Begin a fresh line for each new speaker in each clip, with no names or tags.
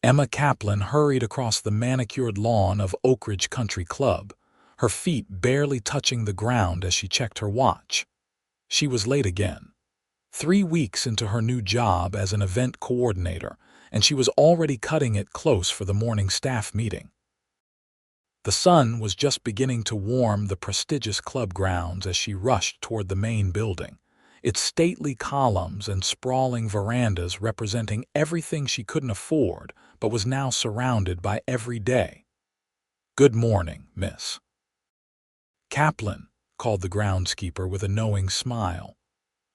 Emma Kaplan hurried across the manicured lawn of Oak Ridge Country Club, her feet barely touching the ground as she checked her watch. She was late again. 3 weeks into her new job as an event coordinator, and she was already cutting it close for the morning staff meeting. The sun was just beginning to warm the prestigious club grounds as she rushed toward the main building, its stately columns and sprawling verandas representing everything she couldn't afford but was now surrounded by every day. "Good morning, miss." "Kaplan," called the groundskeeper with a knowing smile.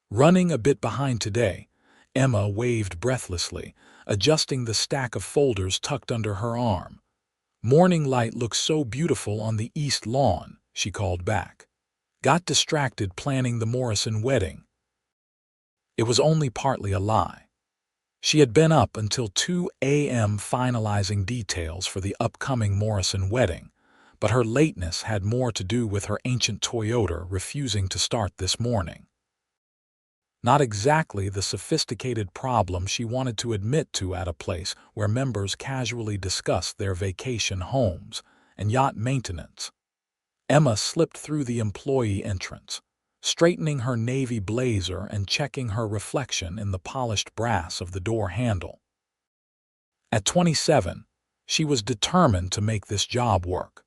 Running a bit behind today, Emma waved breathlessly, adjusting the stack of folders tucked under her arm. "Morning light looks so beautiful on the east lawn," she called back. "Got distracted planning the Morrison wedding." It was only partly a lie. She had been up until 2 a.m. finalizing details for the upcoming Morrison wedding, but her lateness had more to do with her ancient Toyota refusing to start this morning. Not exactly the sophisticated problem she wanted to admit to at a place where members casually discussed their vacation homes and yacht maintenance. Emma slipped through the employee entrance, straightening her navy blazer and checking her reflection in the polished brass of the door handle. At 27, she was determined to make this job work.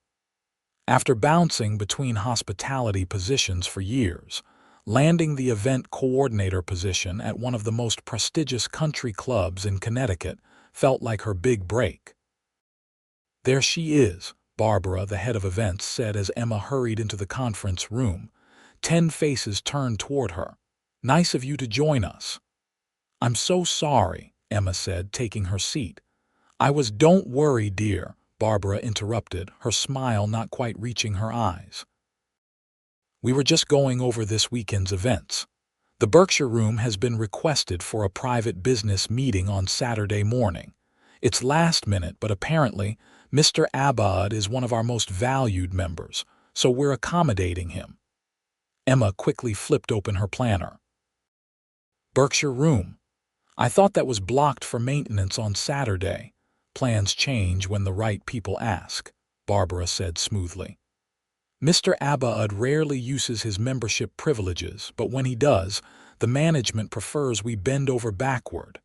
After bouncing between hospitality positions for years, landing the event coordinator position at one of the most prestigious country clubs in Connecticut felt like her big break. "There she is," Barbara, the head of events, said as Emma hurried into the conference room. 10 faces turned toward her. "Nice of you to join us." "I'm so sorry," Emma said, taking her seat. "Don't worry, dear," Barbara interrupted, her smile not quite reaching her eyes. "We were just going over this weekend's events. The Berkshire Room has been requested for a private business meeting on Saturday morning. It's last minute, but apparently Mr. Abboud is one of our most valued members, so we're accommodating him." Emma quickly flipped open her planner. "Berkshire Room? I thought that was blocked for maintenance on Saturday." "Plans change when the right people ask," Barbara said smoothly. "Mr. Abboud rarely uses his membership privileges, but when he does, the management prefers we bend over backward."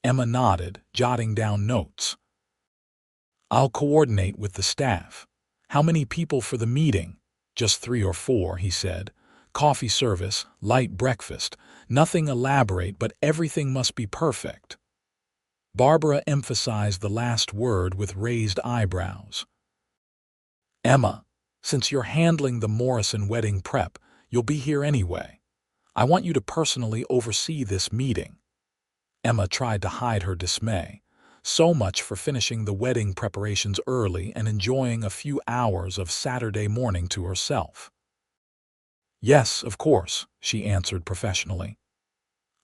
Emma nodded, jotting down notes. "I'll coordinate with the staff. How many people for the meeting?" "Just 3 or 4, he said. "Coffee service, light breakfast, nothing elaborate, but everything must be perfect." Barbara emphasized the last word with raised eyebrows. "Emma, since you're handling the Morrison wedding prep, you'll be here anyway. I want you to personally oversee this meeting." Emma tried to hide her dismay. So much for finishing the wedding preparations early and enjoying a few hours of Saturday morning to herself. "Yes, of course," she answered professionally.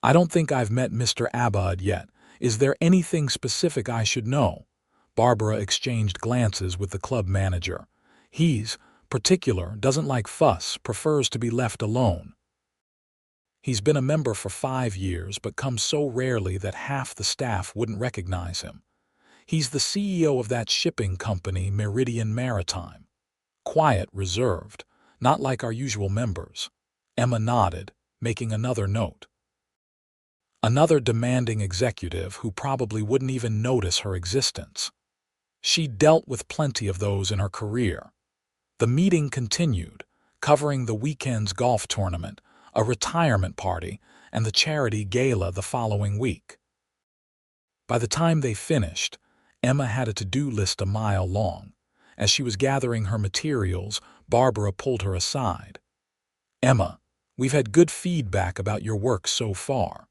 "I don't think I've met Mr. Abboud yet. Is there anything specific I should know?" Barbara exchanged glances with the club manager. "He's particular, doesn't like fuss, prefers to be left alone. He's been a member for 5 years but comes so rarely that half the staff wouldn't recognize him. He's the CEO of that shipping company, Meridian Maritime. Quiet, reserved, not like our usual members." Emma nodded, making another note. Another demanding executive who probably wouldn't even notice her existence. She dealt with plenty of those in her career. The meeting continued, covering the weekend's golf tournament, a retirement party, and the charity gala the following week. By the time they finished, Emma had a to-do list a mile long. As she was gathering her materials, Barbara pulled her aside. "Emma, we've had good feedback about your work so far.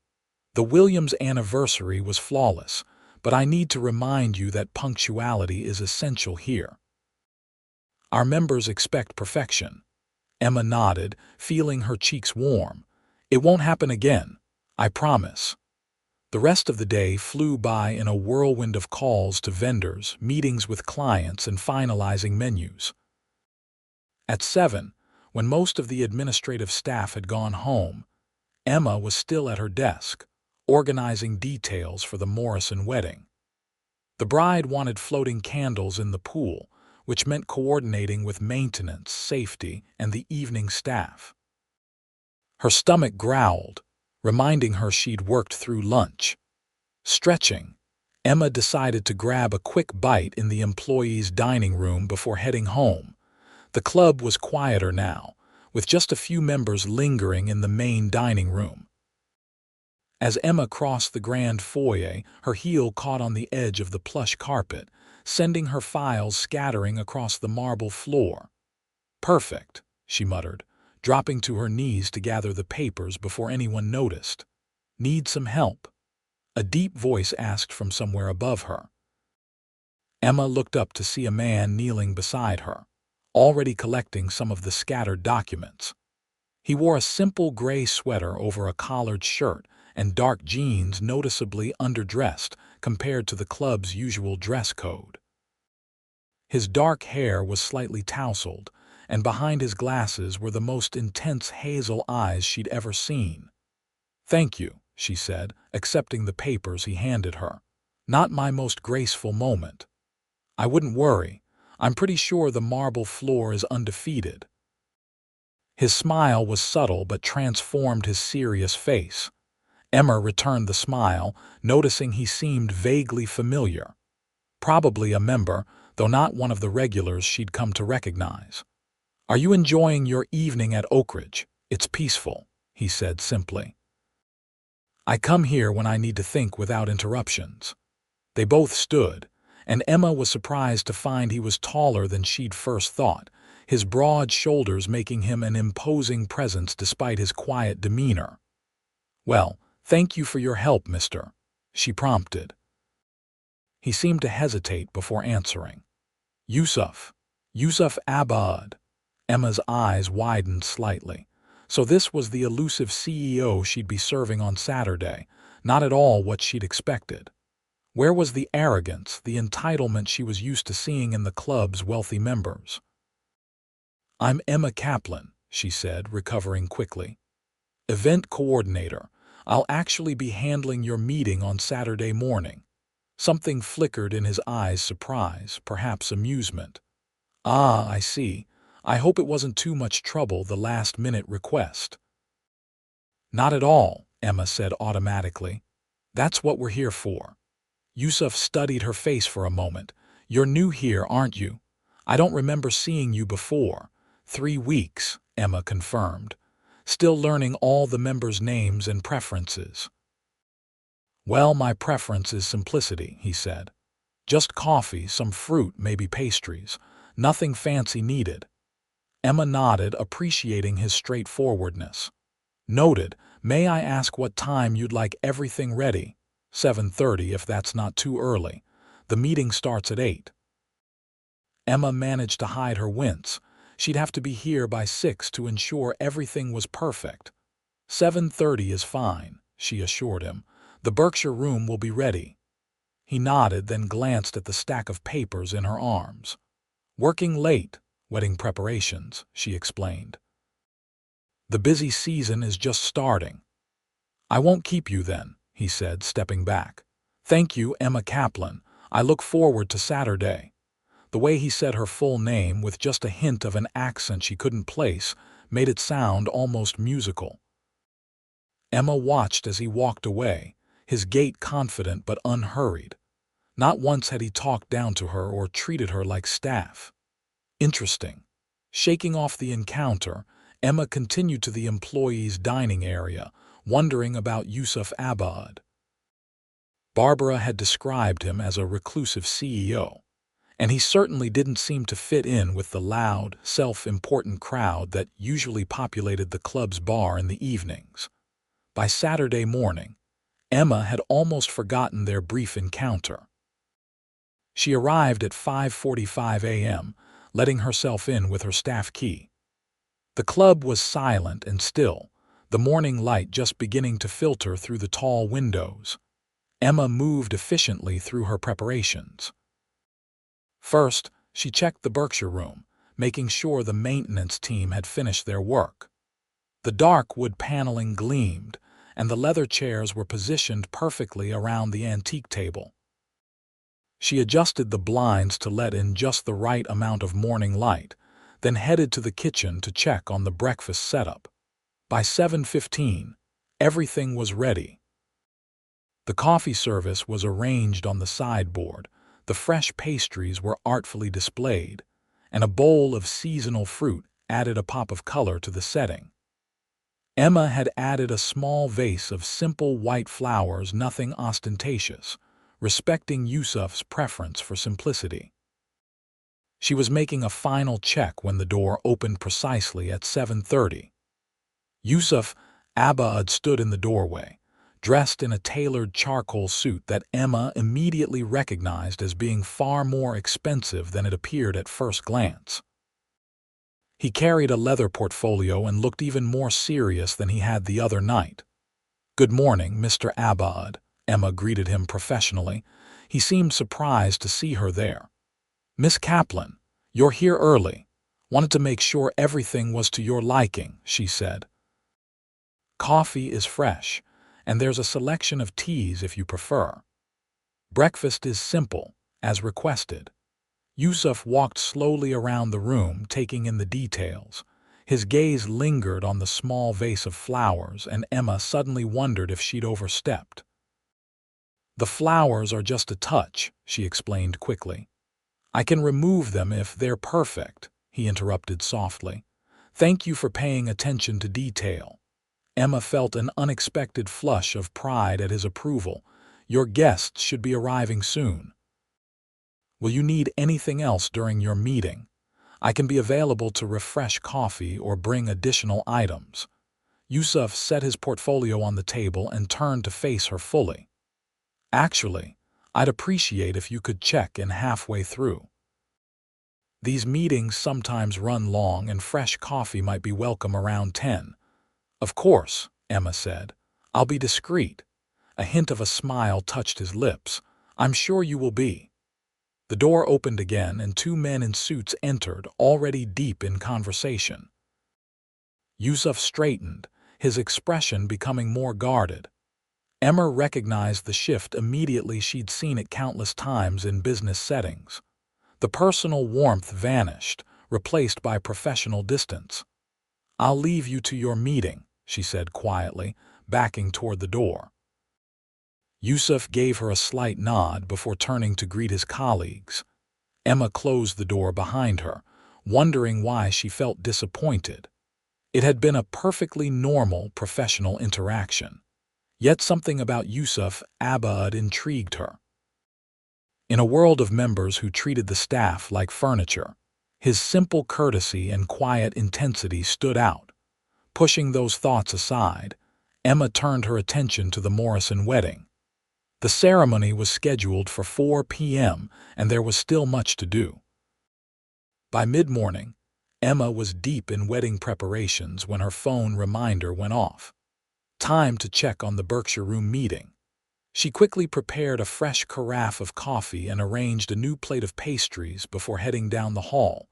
The Williams anniversary was flawless, but I need to remind you that punctuality is essential here. Our members expect perfection." Emma nodded, feeling her cheeks warm. "It won't happen again, I promise." The rest of the day flew by in a whirlwind of calls to vendors, meetings with clients, and finalizing menus. At 7, when most of the administrative staff had gone home, Emma was still at her desk, organizing details for the Morrison wedding. The bride wanted floating candles in the pool, which meant coordinating with maintenance, safety, and the evening staff. Her stomach growled, reminding her she'd worked through lunch. Stretching, Emma decided to grab a quick bite in the employees' dining room before heading home. The club was quieter now, with just a few members lingering in the main dining room. As Emma crossed the grand foyer, her heel caught on the edge of the plush carpet, sending her files scattering across the marble floor. "Perfect," she muttered, dropping to her knees to gather the papers before anyone noticed. "Need some help?" A deep voice asked from somewhere above her. Emma looked up to see a man kneeling beside her, already collecting some of the scattered documents. He wore a simple gray sweater over a collared shirt and dark jeans noticeably underdressed compared to the club's usual dress code. His dark hair was slightly tousled, and behind his glasses were the most intense hazel eyes she'd ever seen. "Thank you," she said, accepting the papers he handed her. "Not my most graceful moment." "I wouldn't worry. I'm pretty sure the marble floor is undefeated." His smile was subtle but transformed his serious face. Emma returned the smile, noticing he seemed vaguely familiar. Probably a member, though not one of the regulars she'd come to recognize. "Are you enjoying your evening at Oak Ridge? It's peaceful," he said simply. "I come here when I need to think without interruptions." They both stood, and Emma was surprised to find he was taller than she'd first thought, his broad shoulders making him an imposing presence despite his quiet demeanor. "Well, thank you for your help, mister," she prompted. He seemed to hesitate before answering. "Yusuf Abboud." Emma's eyes widened slightly. So this was the elusive CEO she'd be serving on Saturday, not at all what she'd expected. Where was the arrogance, the entitlement she was used to seeing in the club's wealthy members? "I'm Emma Kaplan," she said, recovering quickly. "Event coordinator. I'll actually be handling your meeting on Saturday morning." Something flickered in his eyes, surprise, perhaps amusement. "Ah, I see. I hope it wasn't too much trouble, the last-minute request." "Not at all," Emma said automatically. "That's what we're here for." Yusuf studied her face for a moment. "You're new here, aren't you? I don't remember seeing you before." 3 weeks, Emma confirmed. "Still learning all the members' names and preferences." "Well, my preference is simplicity," he said. "Just coffee, some fruit, maybe pastries. Nothing fancy needed." Emma nodded, appreciating his straightforwardness. "Noted. May I ask what time you'd like everything ready?" 7:30 if that's not too early. The meeting starts at 8. Emma managed to hide her wince. She'd have to be here by 6 to ensure everything was perfect. 7:30 is fine," she assured him. "The Berkshire room will be ready." He nodded, then glanced at the stack of papers in her arms. "Working late. Wedding preparations," she explained. "The busy season is just starting." "I won't keep you then," he said, stepping back. "Thank you, Emma Kaplan. I look forward to Saturday." The way he said her full name, with just a hint of an accent she couldn't place, made it sound almost musical. Emma watched as he walked away, his gait confident but unhurried. Not once had he talked down to her or treated her like staff. Interesting. Shaking off the encounter, Emma continued to the employees' dining area, wondering about Yusuf Abboud. Barbara had described him as a reclusive CEO, and he certainly didn't seem to fit in with the loud, self-important crowd that usually populated the club's bar in the evenings. By Saturday morning, Emma had almost forgotten their brief encounter. She arrived at 5:45 a.m., letting herself in with her staff key. The club was silent and still, the morning light just beginning to filter through the tall windows. Emma moved efficiently through her preparations. First, she checked the Berkshire room, making sure the maintenance team had finished their work. The dark wood paneling gleamed, and the leather chairs were positioned perfectly around the antique table. She adjusted the blinds to let in just the right amount of morning light, then headed to the kitchen to check on the breakfast setup. By 7:15, everything was ready. The coffee service was arranged on the sideboard, the fresh pastries were artfully displayed, and a bowl of seasonal fruit added a pop of color to the setting. Emma had added a small vase of simple white flowers, nothing ostentatious, respecting Yusuf's preference for simplicity. She was making a final check when the door opened precisely at 7:30. Yusuf Abboud stood in the doorway, dressed in a tailored charcoal suit that Emma immediately recognized as being far more expensive than it appeared at first glance. He carried a leather portfolio and looked even more serious than he had the other night. "Good morning, Mr. Abboud," Emma greeted him professionally. He seemed surprised to see her there. "Miss Kaplan, you're here early. Wanted to make sure everything was to your liking," she said. "Coffee is fresh, and there's a selection of teas if you prefer. Breakfast is simple, as requested." Yusuf walked slowly around the room, taking in the details. His gaze lingered on the small vase of flowers, and Emma suddenly wondered if she'd overstepped. "The flowers are just a touch," she explained quickly. "I can remove them if they're perfect," he interrupted softly. "Thank you for paying attention to detail." Emma felt an unexpected flush of pride at his approval. "Your guests should be arriving soon. Will you need anything else during your meeting? I can be available to refresh coffee or bring additional items." Yusuf set his portfolio on the table and turned to face her fully. "Actually, I'd appreciate if you could check in halfway through. These meetings sometimes run long and fresh coffee might be welcome around 10. "Of course," Emma said. "I'll be discreet." A hint of a smile touched his lips. "I'm sure you will be." The door opened again and two men in suits entered, already deep in conversation. Yusuf straightened, his expression becoming more guarded. Emma recognized the shift immediately. She'd seen it countless times in business settings. The personal warmth vanished, replaced by professional distance. "I'll leave you to your meeting," she said quietly, backing toward the door. Yusuf gave her a slight nod before turning to greet his colleagues. Emma closed the door behind her, wondering why she felt disappointed. It had been a perfectly normal professional interaction. Yet something about Yusuf Abboud intrigued her. In a world of members who treated the staff like furniture, his simple courtesy and quiet intensity stood out. Pushing those thoughts aside, Emma turned her attention to the Morrison wedding. The ceremony was scheduled for 4 p.m., and there was still much to do. By mid-morning, Emma was deep in wedding preparations when her phone reminder went off. Time to check on the Berkshire Room meeting. She quickly prepared a fresh carafe of coffee and arranged a new plate of pastries before heading down the hall.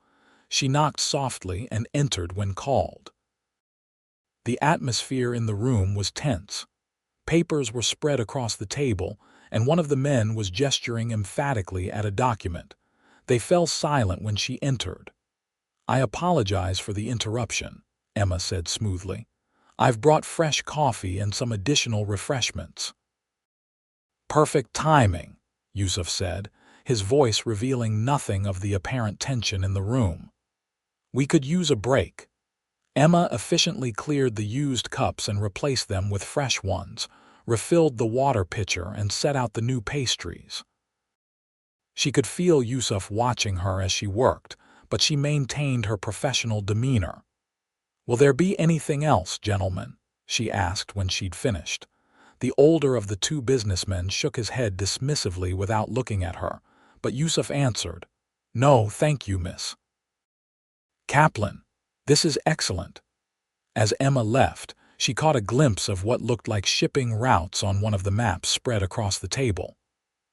She knocked softly and entered when called. The atmosphere in the room was tense. Papers were spread across the table, and one of the men was gesturing emphatically at a document. They fell silent when she entered. "I apologize for the interruption," Emma said smoothly. "I've brought fresh coffee and some additional refreshments." "Perfect timing," Yusuf said, his voice revealing nothing of the apparent tension in the room. "We could use a break." Emma efficiently cleared the used cups and replaced them with fresh ones, refilled the water pitcher, and set out the new pastries. She could feel Yusuf watching her as she worked, but she maintained her professional demeanor. "Will there be anything else, gentlemen?" she asked when she'd finished. The older of the two businessmen shook his head dismissively without looking at her, but Yusuf answered, "No, thank you, Miss Kaplan. This is excellent." As Emma left, she caught a glimpse of what looked like shipping routes on one of the maps spread across the table.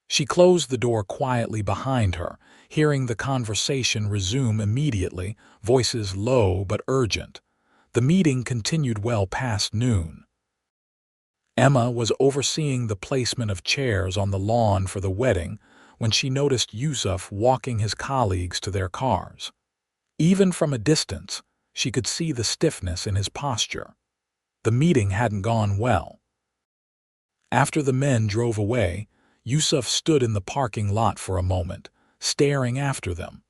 She closed the door quietly behind her, hearing the conversation resume immediately, voices low but urgent. The meeting continued well past noon. Emma was overseeing the placement of chairs on the lawn for the wedding when she noticed Yusuf walking his colleagues to their cars. Even from a distance, she could see the stiffness in his posture. The meeting hadn't gone well. After the men drove away, Yusuf stood in the parking lot for a moment, staring after them.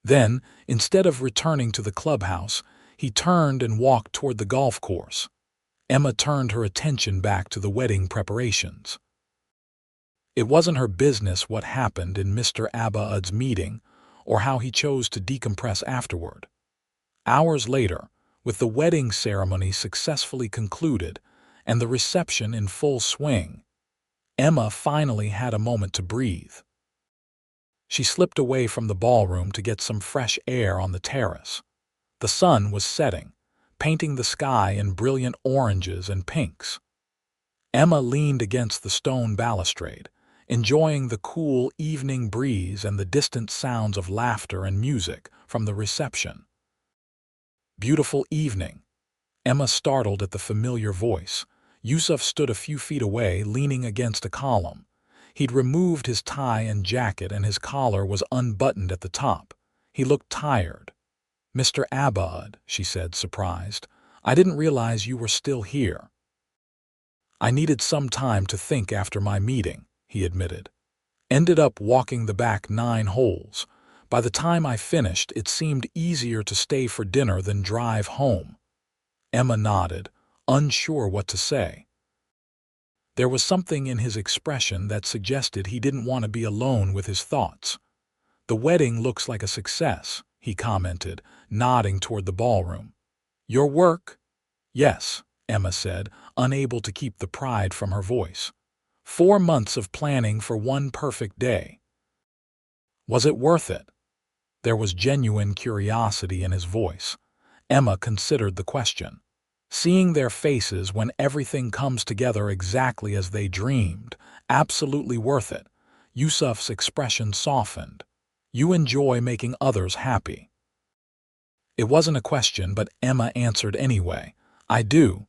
Then, instead of returning to the clubhouse, he turned and walked toward the golf course. Emma turned her attention back to the wedding preparations. It wasn't her business what happened in Mr. Abboud's meeting or how he chose to decompress afterward. Hours later, with the wedding ceremony successfully concluded and the reception in full swing, Emma finally had a moment to breathe. She slipped away from the ballroom to get some fresh air on the terrace. The sun was setting, painting the sky in brilliant oranges and pinks. Emma leaned against the stone balustrade, enjoying the cool evening breeze and the distant sounds of laughter and music from the reception. "Beautiful evening." Emma startled at the familiar voice. Yusuf stood a few feet away, leaning against a column. He'd removed his tie and jacket, and his collar was unbuttoned at the top. He looked tired. "Mr. Abboud," she said, surprised, "I didn't realize you were still here." "I needed some time to think after my meeting," he admitted. "Ended up walking the back 9 holes. By the time I finished, it seemed easier to stay for dinner than drive home." Emma nodded, unsure what to say. There was something in his expression that suggested he didn't want to be alone with his thoughts. "The wedding looks like a success," he commented, nodding toward the ballroom. "Your work?" "Yes," Emma said, unable to keep the pride from her voice. 4 months of planning for one perfect day. "Was it worth it?" There was genuine curiosity in his voice. Emma considered the question. Seeing their faces when everything comes together exactly as they dreamed, absolutely worth it. Yusuf's expression softened. "You enjoy making others happy." It wasn't a question, but Emma answered anyway. "I do.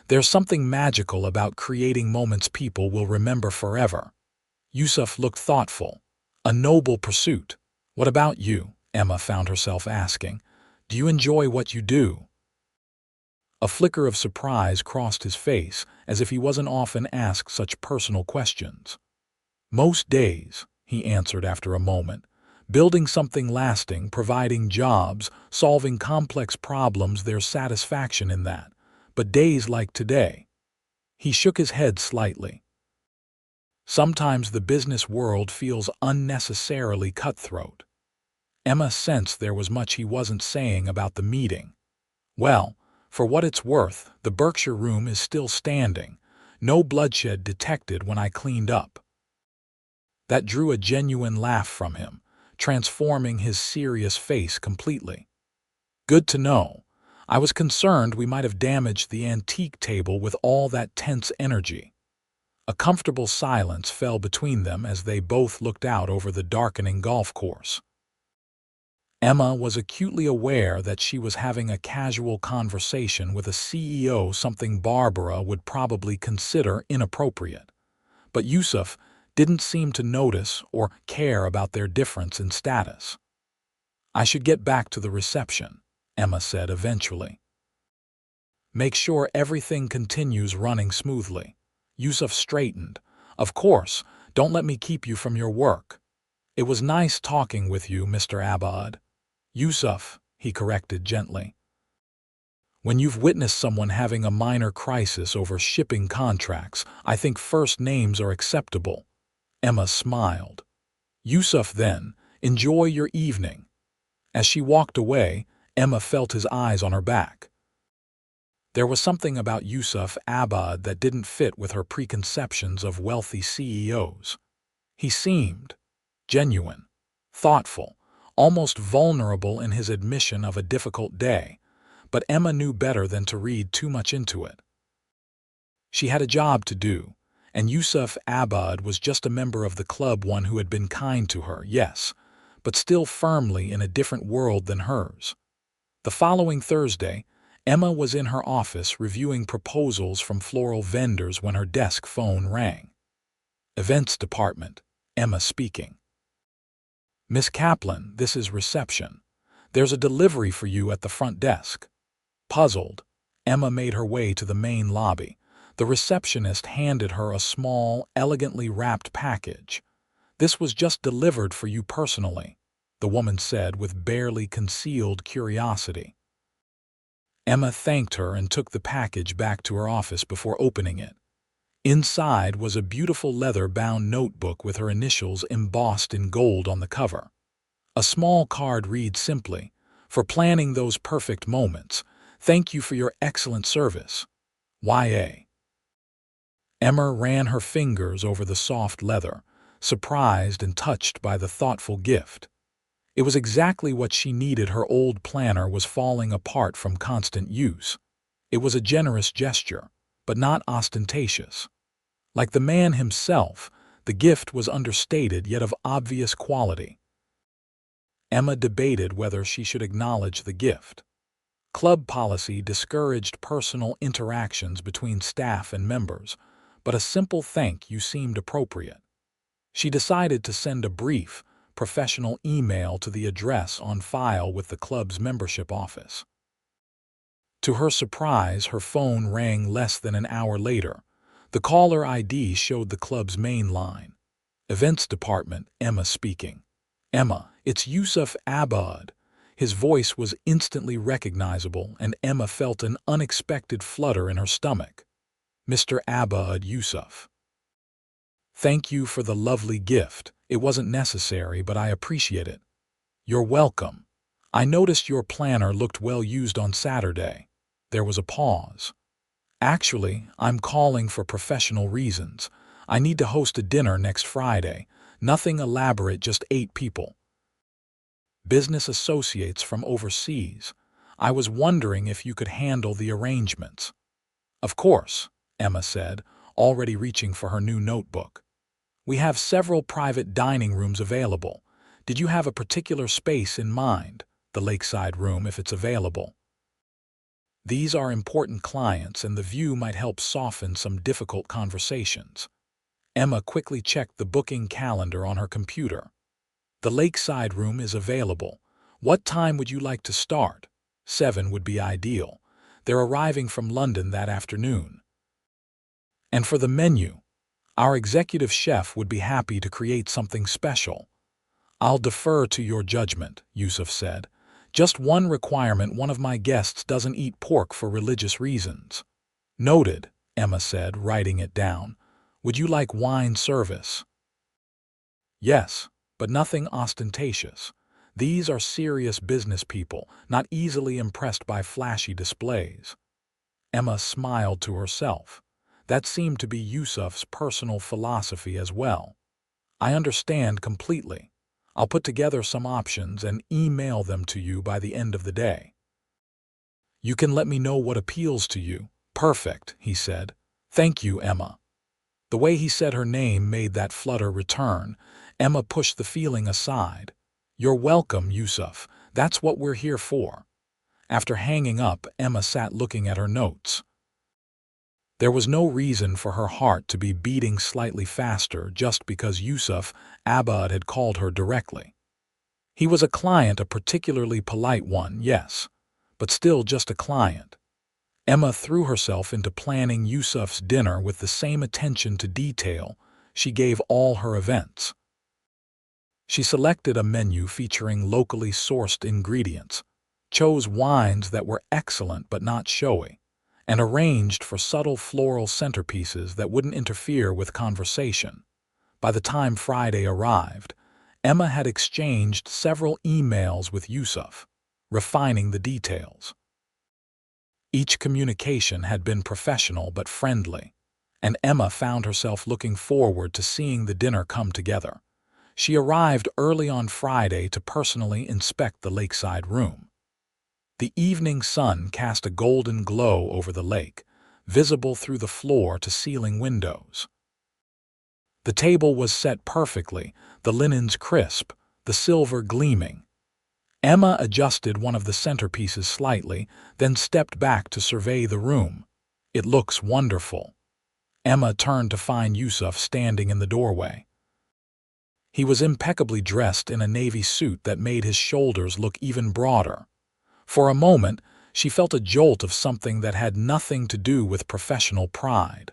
There's something magical about creating moments people will remember forever." Yusuf looked thoughtful. "A noble pursuit. What about you?" Emma found herself asking. "Do you enjoy what you do?" A flicker of surprise crossed his face, as if he wasn't often asked such personal questions. "Most days," he answered after a moment. "Building something lasting, providing jobs, solving complex problems, there's satisfaction in that. But days like today." He shook his head slightly. "Sometimes the business world feels unnecessarily cutthroat." Emma sensed there was much he wasn't saying about the meeting. "Well, for what it's worth, the Berkshire room is still standing. No bloodshed detected when I cleaned up." That drew a genuine laugh from him, transforming his serious face completely. "Good to know. I was concerned we might have damaged the antique table with all that tense energy." A comfortable silence fell between them as they both looked out over the darkening golf course. Emma was acutely aware that she was having a casual conversation with a CEO, something Barbara would probably consider inappropriate. But Yusuf didn't seem to notice or care about their difference in status. "I should get back to the reception," Emma said eventually. "Make sure everything continues running smoothly." Yusuf straightened. "Of course, don't let me keep you from your work." "It was nice talking with you, Mr. Abboud." "Yusuf," he corrected gently. "When you've witnessed someone having a minor crisis over shipping contracts, I think first names are acceptable." Emma smiled. "Yusuf, then, enjoy your evening." As she walked away, Emma felt his eyes on her back. There was something about Yusuf Abboud that didn't fit with her preconceptions of wealthy CEOs. He seemed genuine, thoughtful, almost vulnerable in his admission of a difficult day, but Emma knew better than to read too much into it. She had a job to do, and Yusuf Abboud was just a member of the club, one who had been kind to her, yes, but still firmly in a different world than hers. The following Thursday, Emma was in her office reviewing proposals from floral vendors when her desk phone rang. "Events department," Emma speaking. "Miss Kaplan, this is reception. There's a delivery for you at the front desk." Puzzled, Emma made her way to the main lobby. The receptionist handed her a small, elegantly wrapped package. "This was just delivered for you personally," the woman said with barely concealed curiosity. Emma thanked her and took the package back to her office before opening it. Inside was a beautiful leather-bound notebook with her initials embossed in gold on the cover. A small card read simply, "For planning those perfect moments. Thank you for your excellent service. Y.A." Emma ran her fingers over the soft leather, surprised and touched by the thoughtful gift. It was exactly what she needed. Her old planner was falling apart from constant use. It was a generous gesture, but not ostentatious. Like the man himself, the gift was understated yet of obvious quality. Emma debated whether she should acknowledge the gift. Club policy discouraged personal interactions between staff and members, but a simple thank you seemed appropriate. She decided to send a brief, professional email to the address on file with the club's membership office. To her surprise, her phone rang less than an hour later. The caller ID showed the club's main line. "Events Department," Emma speaking. "Emma, it's Yusuf Abboud." His voice was instantly recognizable, and Emma felt an unexpected flutter in her stomach. "Mr. Abboud, Yusuf. Thank you for the lovely gift. It wasn't necessary, but I appreciate it." "You're welcome. I noticed your planner looked well used on Saturday." There was a pause. "Actually, I'm calling for professional reasons. I need to host a dinner next Friday. Nothing elaborate, just 8 people. Business associates from overseas. I was wondering if you could handle the arrangements." "Of course," Emma said, already reaching for her new notebook. "We have several private dining rooms available. Did you have a particular space in mind? The lakeside room, if it's available. These are important clients, and the view might help soften some difficult conversations." Emma quickly checked the booking calendar on her computer. "The lakeside room is available. What time would you like to start?" 7 would be ideal. They're arriving from London that afternoon. "And for the menu, our executive chef would be happy to create something special." "I'll defer to your judgment," Yusuf said. "Just one requirement: one of my guests doesn't eat pork for religious reasons." "Noted," Emma said, writing it down. "Would you like wine service?" "Yes, but nothing ostentatious. These are serious business people, not easily impressed by flashy displays." Emma smiled to herself. That seemed to be Yusuf's personal philosophy as well. "I understand completely. I'll put together some options and email them to you by the end of the day. You can let me know what appeals to you." "Perfect," he said. "Thank you, Emma." The way he said her name made that flutter return. Emma pushed the feeling aside. "You're welcome, Yusuf. That's what we're here for." After hanging up, Emma sat looking at her notes. There was no reason for her heart to be beating slightly faster just because Yusuf Abboud had called her directly. He was a client, a particularly polite one, yes, but still just a client. Emma threw herself into planning Yusuf's dinner with the same attention to detail she gave all her events. She selected a menu featuring locally sourced ingredients, chose wines that were excellent but not showy, and arranged for subtle floral centerpieces that wouldn't interfere with conversation. By the time Friday arrived, Emma had exchanged several emails with Yusuf, refining the details. Each communication had been professional but friendly, and Emma found herself looking forward to seeing the dinner come together. She arrived early on Friday to personally inspect the lakeside room. The evening sun cast a golden glow over the lake, visible through the floor-to-ceiling windows. The table was set perfectly, the linens crisp, the silver gleaming. Emma adjusted one of the centerpieces slightly, then stepped back to survey the room. "It looks wonderful." Emma turned to find Yusuf standing in the doorway. He was impeccably dressed in a navy suit that made his shoulders look even broader. For a moment, she felt a jolt of something that had nothing to do with professional pride.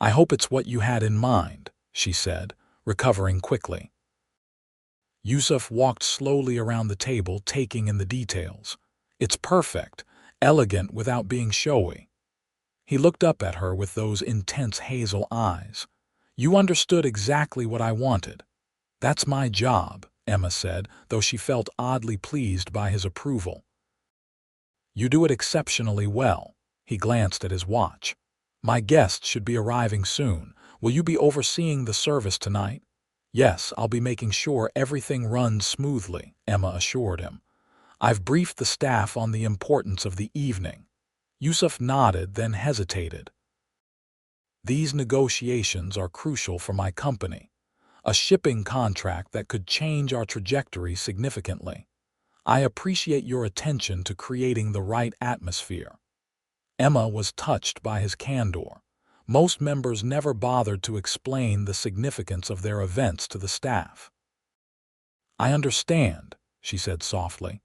"I hope it's what you had in mind," she said, recovering quickly. Yusuf walked slowly around the table, taking in the details. "It's perfect, elegant without being showy." He looked up at her with those intense hazel eyes. "You understood exactly what I wanted." "That's my job," Emma said, though she felt oddly pleased by his approval. "You do it exceptionally well." He glanced at his watch. "My guests should be arriving soon. Will you be overseeing the service tonight?" "Yes, I'll be making sure everything runs smoothly," Emma assured him. "I've briefed the staff on the importance of the evening." Yusuf nodded, then hesitated. "These negotiations are crucial for my company. A shipping contract that could change our trajectory significantly. I appreciate your attention to creating the right atmosphere." Emma was touched by his candor. Most members never bothered to explain the significance of their events to the staff. "I understand," she said softly.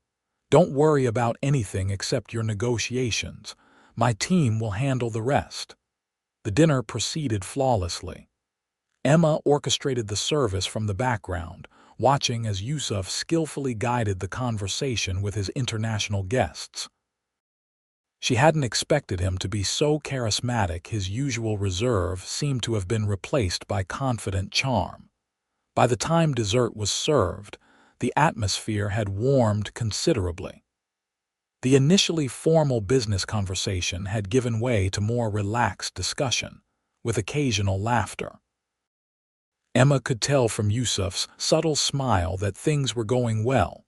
"Don't worry about anything except your negotiations. My team will handle the rest." The dinner proceeded flawlessly. Emma orchestrated the service from the background, watching as Yusuf skillfully guided the conversation with his international guests. She hadn't expected him to be so charismatic. His usual reserve seemed to have been replaced by confident charm. By the time dessert was served, the atmosphere had warmed considerably. The initially formal business conversation had given way to more relaxed discussion, with occasional laughter. Emma could tell from Yusuf's subtle smile that things were going well.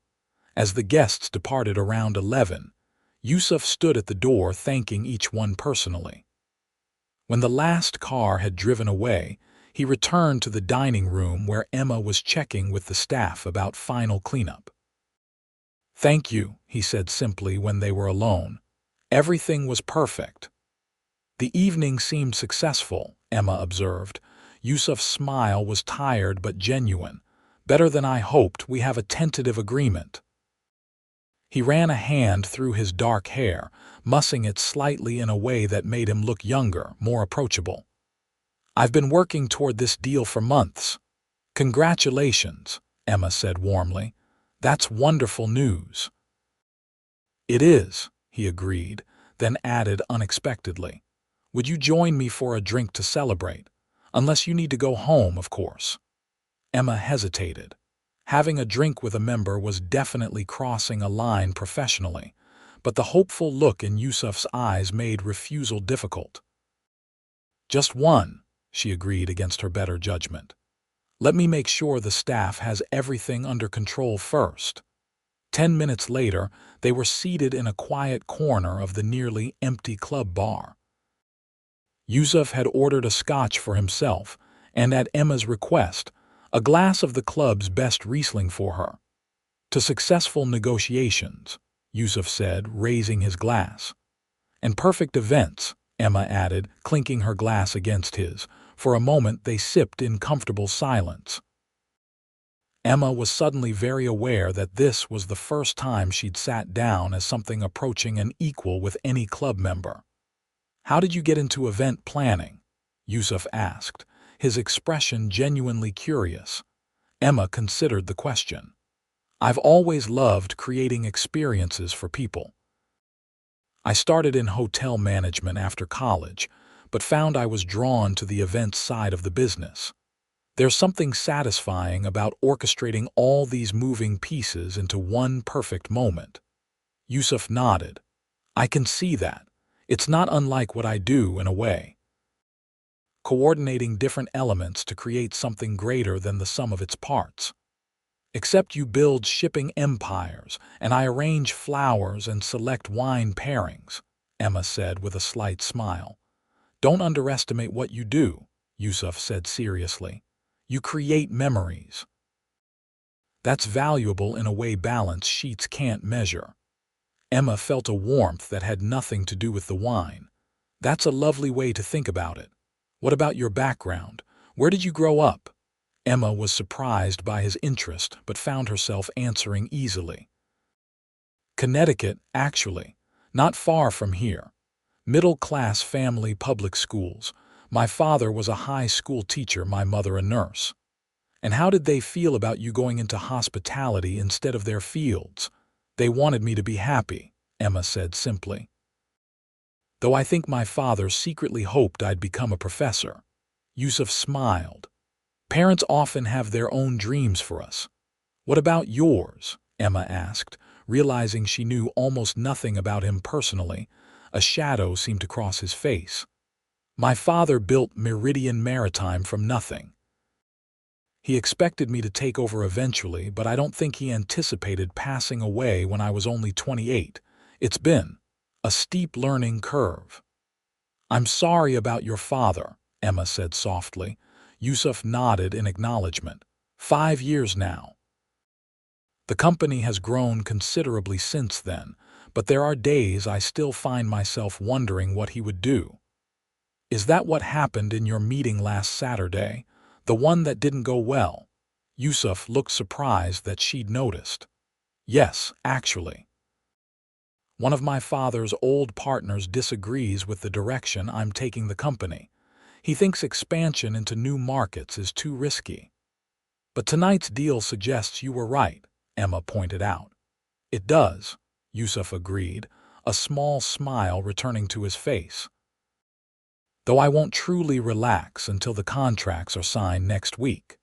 As the guests departed around 11, Yusuf stood at the door thanking each one personally. When the last car had driven away, he returned to the dining room where Emma was checking with the staff about final cleanup. "Thank you," he said simply when they were alone. "Everything was perfect." "The evening seemed successful," Emma observed. Yusuf's smile was tired but genuine. "Better than I hoped. We have a tentative agreement." He ran a hand through his dark hair, mussing it slightly in a way that made him look younger, more approachable. "I've been working toward this deal for months." "Congratulations," Emma said warmly. "That's wonderful news." "It is," he agreed, then added unexpectedly, "Would you join me for a drink to celebrate? Unless you need to go home, of course." Emma hesitated. Having a drink with a member was definitely crossing a line professionally, but the hopeful look in Yusuf's eyes made refusal difficult. "Just one," she agreed against her better judgment. "Let me make sure the staff has everything under control first." 10 minutes later, they were seated in a quiet corner of the nearly empty club bar. Yusuf had ordered a scotch for himself, and at Emma's request, a glass of the club's best Riesling for her. "To successful negotiations," Yusuf said, raising his glass. "And perfect events," Emma added, clinking her glass against his. For a moment they sipped in comfortable silence. Emma was suddenly very aware that this was the first time she'd sat down as something approaching an equal with any club member. "How did you get into event planning?" Yusuf asked, his expression genuinely curious. Emma considered the question. "I've always loved creating experiences for people. I started in hotel management after college, but found I was drawn to the events side of the business. There's something satisfying about orchestrating all these moving pieces into one perfect moment." Yusuf nodded. "I can see that. It's not unlike what I do in a way. Coordinating different elements to create something greater than the sum of its parts. Except you build shipping empires, and I arrange flowers and select wine pairings," Emma said with a slight smile. "Don't underestimate what you do," Yusuf said seriously. "You create memories. That's valuable in a way balance sheets can't measure." Emma felt a warmth that had nothing to do with the wine. "That's a lovely way to think about it. What about your background? Where did you grow up?" Emma was surprised by his interest but found herself answering easily. Connecticut, actually. Not far from here. Middle-class family public schools. My father was a high school teacher, my mother a nurse. And how did they feel about you going into hospitality instead of their fields? They wanted me to be happy, Emma said simply. Though I think my father secretly hoped I'd become a professor. Yusuf smiled. Parents often have their own dreams for us. What about yours? Emma asked, realizing she knew almost nothing about him personally. A shadow seemed to cross his face. My father built Meridian Maritime from nothing. He expected me to take over eventually, but I don't think he anticipated passing away when I was only 28. It's been a steep learning curve. I'm sorry about your father, Emma said softly. Yusuf nodded in acknowledgement. 5 years now. The company has grown considerably since then, but there are days I still find myself wondering what he would do. Is that what happened in your meeting last Saturday? The one that didn't go well? Yusuf looked surprised that she'd noticed. Yes, actually. One of my father's old partners disagrees with the direction I'm taking the company. He thinks expansion into new markets is too risky. But tonight's deal suggests you were right, Emma pointed out. It does, Yusuf agreed, a small smile returning to his face. Though I won't truly relax until the contracts are signed next week.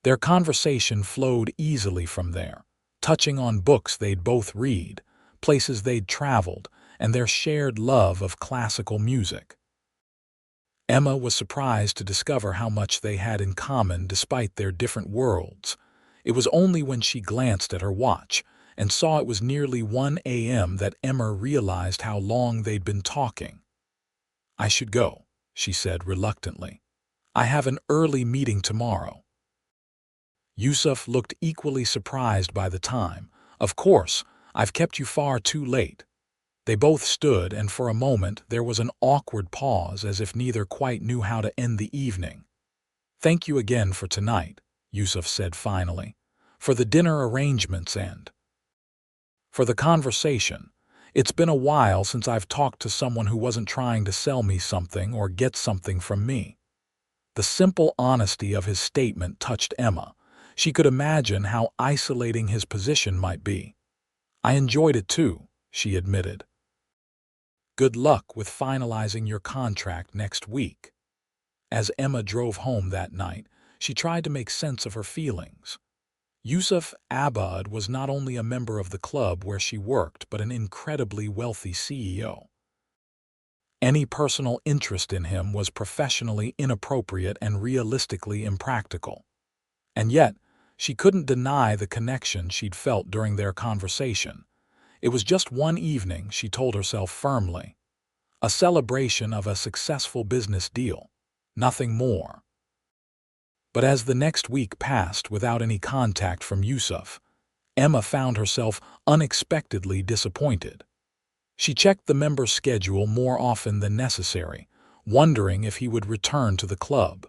Their conversation flowed easily from there, touching on books they'd both read, places they'd traveled, and their shared love of classical music. Emma was surprised to discover how much they had in common despite their different worlds. It was only when she glanced at her watch and saw it was nearly 1 a.m. that Emma realized how long they'd been talking. I should go, she said reluctantly. I have an early meeting tomorrow. Yusuf looked equally surprised by the time. Of course, I've kept you far too late. They both stood, and for a moment there was an awkward pause as if neither quite knew how to end the evening. Thank you again for tonight, Yusuf said finally, for the dinner arrangements and for the conversation. It's been a while since I've talked to someone who wasn't trying to sell me something or get something from me. The simple honesty of his statement touched Emma. She could imagine how isolating his position might be. I enjoyed it too, she admitted. Good luck with finalizing your contract next week. As Emma drove home that night, she tried to make sense of her feelings. Yusuf Abboud was not only a member of the club where she worked, but an incredibly wealthy CEO. Any personal interest in him was professionally inappropriate and realistically impractical. And yet, she couldn't deny the connection she'd felt during their conversation. It was just one evening, she told herself firmly. A celebration of a successful business deal. Nothing more. But as the next week passed without any contact from Yusuf, Emma found herself unexpectedly disappointed. She checked the member schedule more often than necessary, wondering if he would return to the club.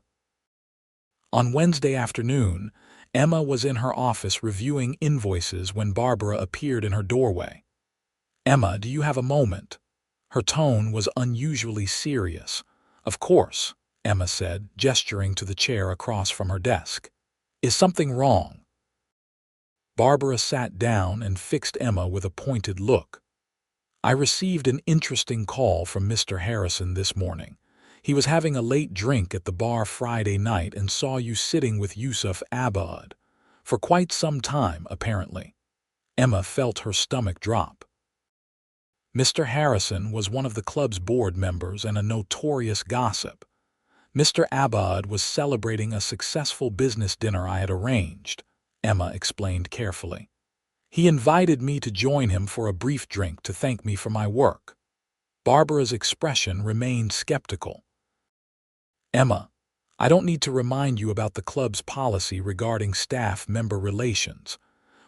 On Wednesday afternoon, Emma was in her office reviewing invoices when Barbara appeared in her doorway. Emma, do you have a moment? Her tone was unusually serious. Of course, Emma said, gesturing to the chair across from her desk. Is something wrong? Barbara sat down and fixed Emma with a pointed look. I received an interesting call from Mr. Harrison this morning. He was having a late drink at the bar Friday night and saw you sitting with Yusuf Abboud. For quite some time, apparently. Emma felt her stomach drop. Mr. Harrison was one of the club's board members and a notorious gossip. Mr. Abboud was celebrating a successful business dinner I had arranged, Emma explained carefully. He invited me to join him for a brief drink to thank me for my work. Barbara's expression remained skeptical. Emma, I don't need to remind you about the club's policy regarding staff-member relations.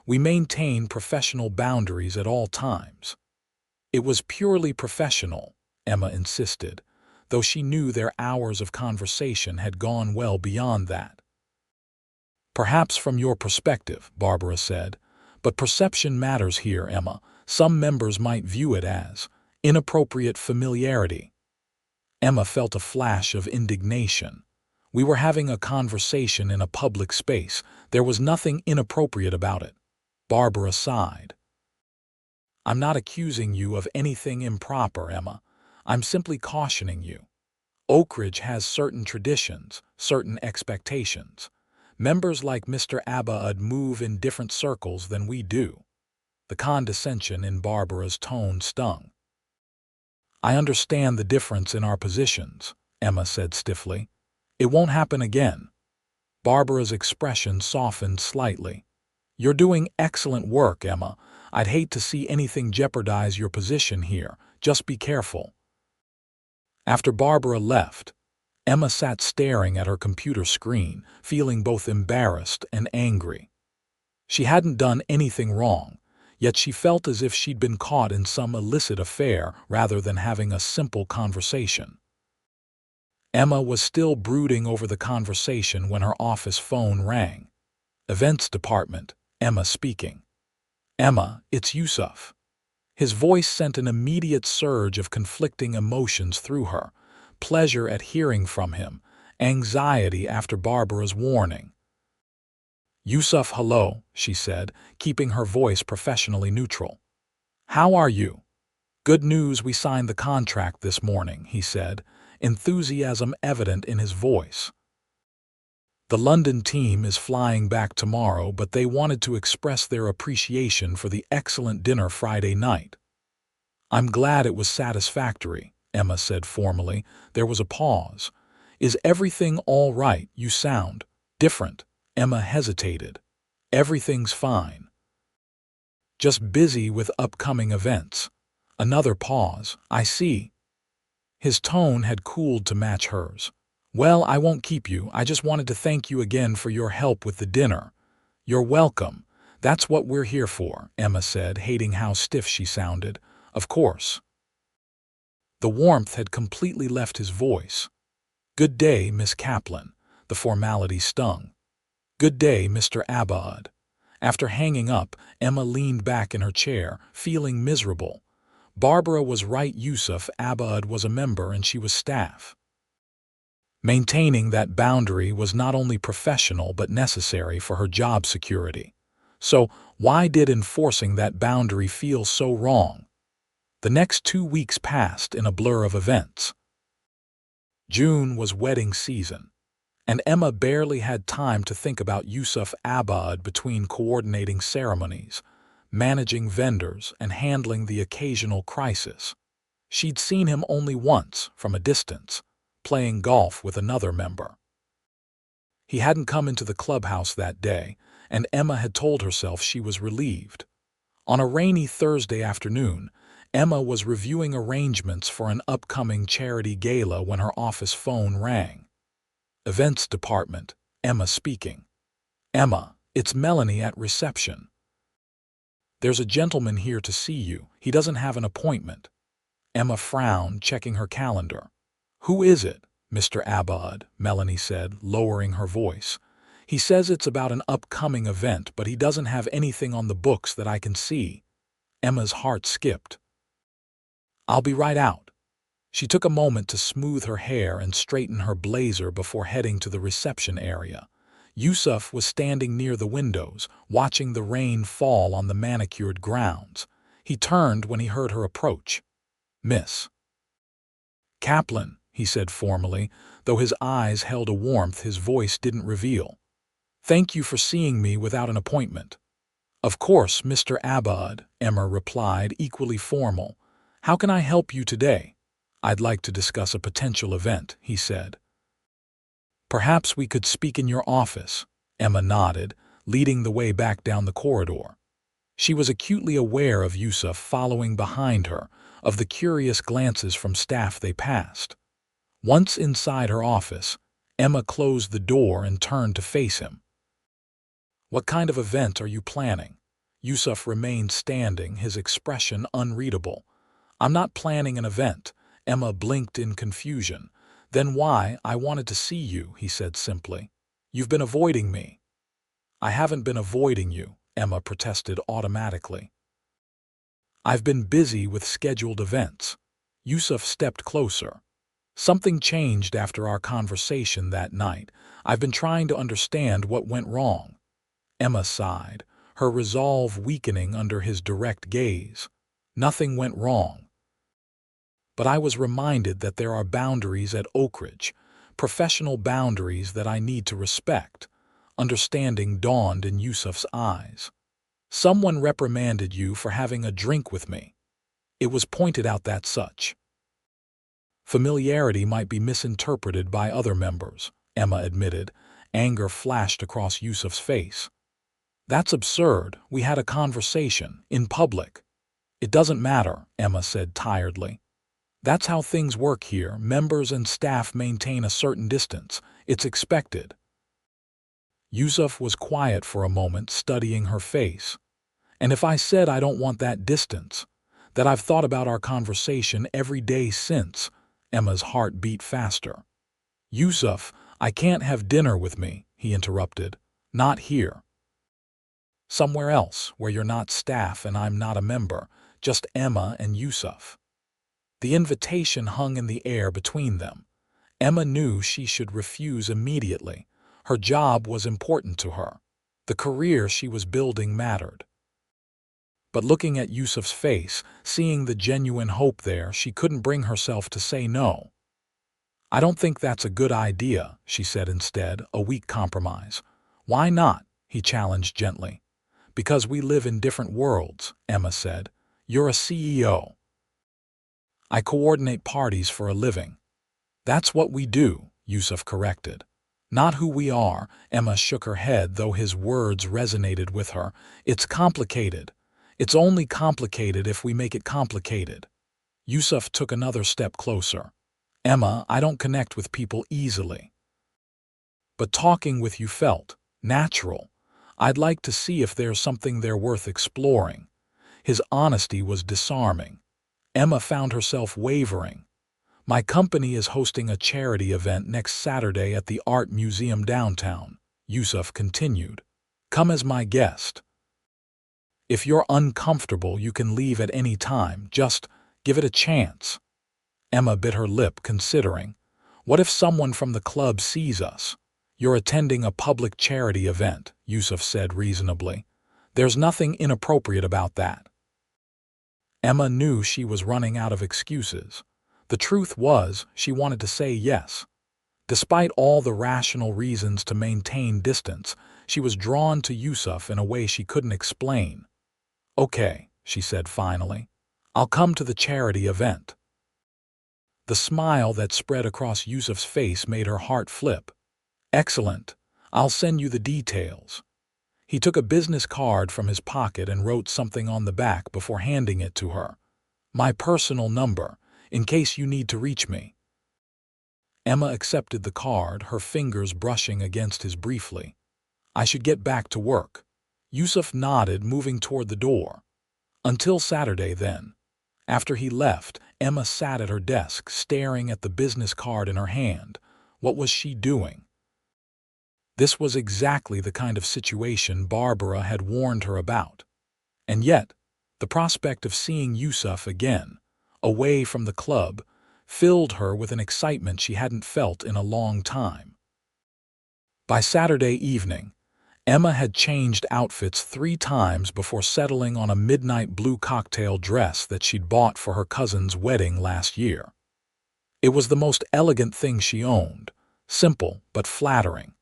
We maintain professional boundaries at all times. It was purely professional, Emma insisted, though she knew their hours of conversation had gone well beyond that. Perhaps from your perspective, Barbara said, but perception matters here, Emma. Some members might view it as inappropriate familiarity. Emma felt a flash of indignation. We were having a conversation in a public space. There was nothing inappropriate about it. Barbara sighed. I'm not accusing you of anything improper, Emma. I'm simply cautioning you. Oak Ridge has certain traditions, certain expectations. Members like Mr. Abboud move in different circles than we do. The condescension in Barbara's tone stung. I understand the difference in our positions, Emma said stiffly. It won't happen again. Barbara's expression softened slightly. You're doing excellent work, Emma. I'd hate to see anything jeopardize your position here. Just be careful. After Barbara left, Emma sat staring at her computer screen, feeling both embarrassed and angry. She hadn't done anything wrong, yet she felt as if she'd been caught in some illicit affair rather than having a simple conversation. Emma was still brooding over the conversation when her office phone rang. Events department, Emma speaking. Emma, it's Yusuf. His voice sent an immediate surge of conflicting emotions through her. Pleasure at hearing from him, anxiety after Barbara's warning. Yusuf, hello, she said, keeping her voice professionally neutral. How are you? Good news, we signed the contract this morning, he said, enthusiasm evident in his voice. The London team is flying back tomorrow, but they wanted to express their appreciation for the excellent dinner Friday night. I'm glad it was satisfactory, Emma said formally. There was a pause. Is everything all right? You sound different. Emma hesitated. Everything's fine. Just busy with upcoming events. Another pause. I see. His tone had cooled to match hers. Well, I won't keep you. I just wanted to thank you again for your help with the dinner. You're welcome. That's what we're here for, Emma said, hating how stiff she sounded. Of course. The warmth had completely left his voice. Good day, Miss Kaplan. The formality stung. Good day, Mr. Abboud. After hanging up, Emma leaned back in her chair, feeling miserable. Barbara was right. Yusuf Abboud was a member and she was staff. Maintaining that boundary was not only professional but necessary for her job security. So, why did enforcing that boundary feel so wrong? The next 2 weeks passed in a blur of events. June was wedding season, and Emma barely had time to think about Yusuf Abboud between coordinating ceremonies, managing vendors, and handling the occasional crisis. She'd seen him only once, from a distance, playing golf with another member. He hadn't come into the clubhouse that day, and Emma had told herself she was relieved. On a rainy Thursday afternoon, Emma was reviewing arrangements for an upcoming charity gala when her office phone rang. Events department, Emma speaking. Emma, it's Melanie at reception. There's a gentleman here to see you. He doesn't have an appointment. Emma frowned, checking her calendar. Who is it, Mr. Abboud? Melanie said, lowering her voice. He says it's about an upcoming event, but he doesn't have anything on the books that I can see. Emma's heart skipped. I'll be right out. She took a moment to smooth her hair and straighten her blazer before heading to the reception area. Yusuf was standing near the windows, watching the rain fall on the manicured grounds. He turned when he heard her approach. Miss Kaplan, he said formally, though his eyes held a warmth his voice didn't reveal. Thank you for seeing me without an appointment. Of course, Mr. Abboud, Emma replied, equally formal. How can I help you today? I'd like to discuss a potential event, he said. Perhaps we could speak in your office, Emma nodded, leading the way back down the corridor. She was acutely aware of Yusuf following behind her, of the curious glances from staff they passed. Once inside her office, Emma closed the door and turned to face him. What kind of event are you planning? Yusuf remained standing, his expression unreadable. I'm not planning an event. Emma blinked in confusion. Then why? I wanted to see you, he said simply. You've been avoiding me. I haven't been avoiding you, Emma protested automatically. I've been busy with scheduled events. Yusuf stepped closer. Something changed after our conversation that night. I've been trying to understand what went wrong. Emma sighed, her resolve weakening under his direct gaze. Nothing went wrong. But I was reminded that there are boundaries at Oak Ridge, professional boundaries that I need to respect. Understanding dawned in Yusuf's eyes. Someone reprimanded you for having a drink with me. It was pointed out that such familiarity might be misinterpreted by other members, Emma admitted. Anger flashed across Yusuf's face. That's absurd. We had a conversation, in public. It doesn't matter, Emma said tiredly. That's how things work here. Members and staff maintain a certain distance. It's expected. Yusuf was quiet for a moment, studying her face. And if I said I don't want that distance, that I've thought about our conversation every day since, Emma's heart beat faster. Yusuf, I can't have dinner with me, he interrupted. Not here. Somewhere else, where you're not staff and I'm not a member, just Emma and Yusuf. The invitation hung in the air between them. Emma knew she should refuse immediately. Her job was important to her. The career she was building mattered. But looking at Yusuf's face, seeing the genuine hope there, she couldn't bring herself to say no. I don't think that's a good idea, she said instead, a weak compromise. Why not? He challenged gently. Because we live in different worlds, Emma said. You're a CEO. I coordinate parties for a living. That's what we do, Yusuf corrected. Not who we are, Emma shook her head, though his words resonated with her. It's complicated. It's only complicated if we make it complicated. Yusuf took another step closer. Emma, I don't connect with people easily. But talking with you felt natural. I'd like to see if there's something there worth exploring. His honesty was disarming. Emma found herself wavering. My company is hosting a charity event next Saturday at the Art Museum downtown, Yusuf continued. Come as my guest. If you're uncomfortable, you can leave at any time. Just give it a chance. Emma bit her lip, considering. What if someone from the club sees us? You're attending a public charity event, Yusuf said reasonably. There's nothing inappropriate about that. Emma knew she was running out of excuses. The truth was, she wanted to say yes. Despite all the rational reasons to maintain distance, she was drawn to Yusuf in a way she couldn't explain. Okay, she said finally. I'll come to the charity event. The smile that spread across Yusuf's face made her heart flip. Excellent. I'll send you the details. He took a business card from his pocket and wrote something on the back before handing it to her. My personal number, in case you need to reach me. Emma accepted the card, her fingers brushing against his briefly. I should get back to work. Yusuf nodded, moving toward the door. Until Saturday, then. After he left, Emma sat at her desk, staring at the business card in her hand. What was she doing? This was exactly the kind of situation Barbara had warned her about. And yet, the prospect of seeing Yusuf again, away from the club, filled her with an excitement she hadn't felt in a long time. By Saturday evening, Emma had changed outfits 3 times before settling on a midnight blue cocktail dress that she'd bought for her cousin's wedding last year. It was the most elegant thing she owned, simple but flattering.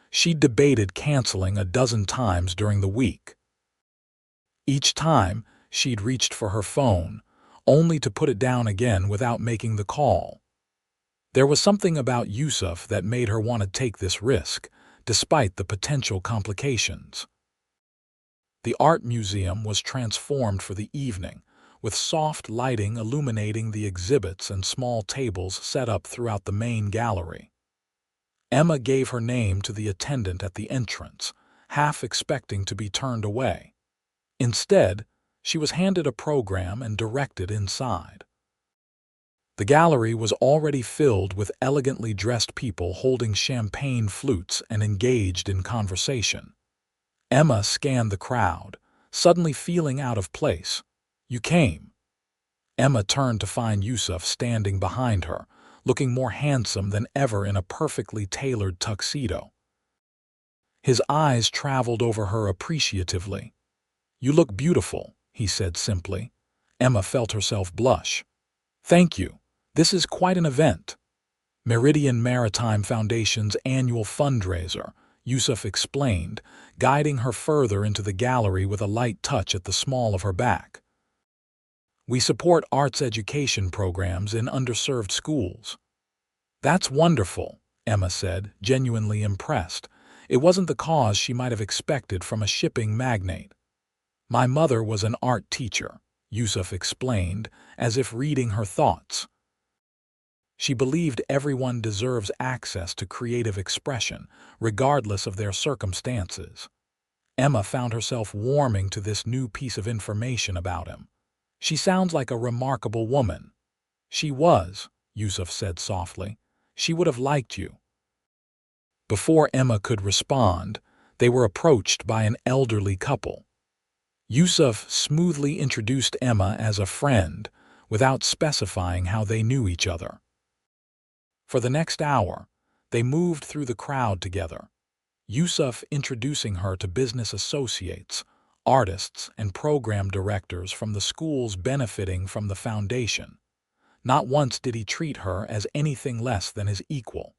She'd debated canceling a dozen times during the week. Each time, she'd reached for her phone, only to put it down again without making the call. There was something about Yusuf that made her want to take this risk, despite the potential complications. The art museum was transformed for the evening, with soft lighting illuminating the exhibits and small tables set up throughout the main gallery. Emma gave her name to the attendant at the entrance, half expecting to be turned away. Instead, she was handed a program and directed inside. The gallery was already filled with elegantly dressed people holding champagne flutes and engaged in conversation. Emma scanned the crowd, suddenly feeling out of place. "You came." Emma turned to find Yusuf standing behind her, looking more handsome than ever in a perfectly tailored tuxedo. His eyes traveled over her appreciatively. "You look beautiful," he said simply. Emma felt herself blush. "Thank you. This is quite an event." Meridian Maritime Foundation's annual fundraiser, Yusuf explained, guiding her further into the gallery with a light touch at the small of her back. "We support arts education programs in underserved schools." "That's wonderful," Emma said, genuinely impressed. It wasn't the cause she might have expected from a shipping magnate. "My mother was an art teacher," Yusuf explained, as if reading her thoughts. She believed everyone deserves access to creative expression, regardless of their circumstances. Emma found herself warming to this new piece of information about him. "She sounds like a remarkable woman." "She was," Yusuf said softly. "She would have liked you." Before Emma could respond, they were approached by an elderly couple. Yusuf smoothly introduced Emma as a friend, without specifying how they knew each other. For the next hour, they moved through the crowd together, Yusuf introducing her to business associates, artists, and program directors from the schools benefiting from the foundation. Not once did he treat her as anything less than his equal.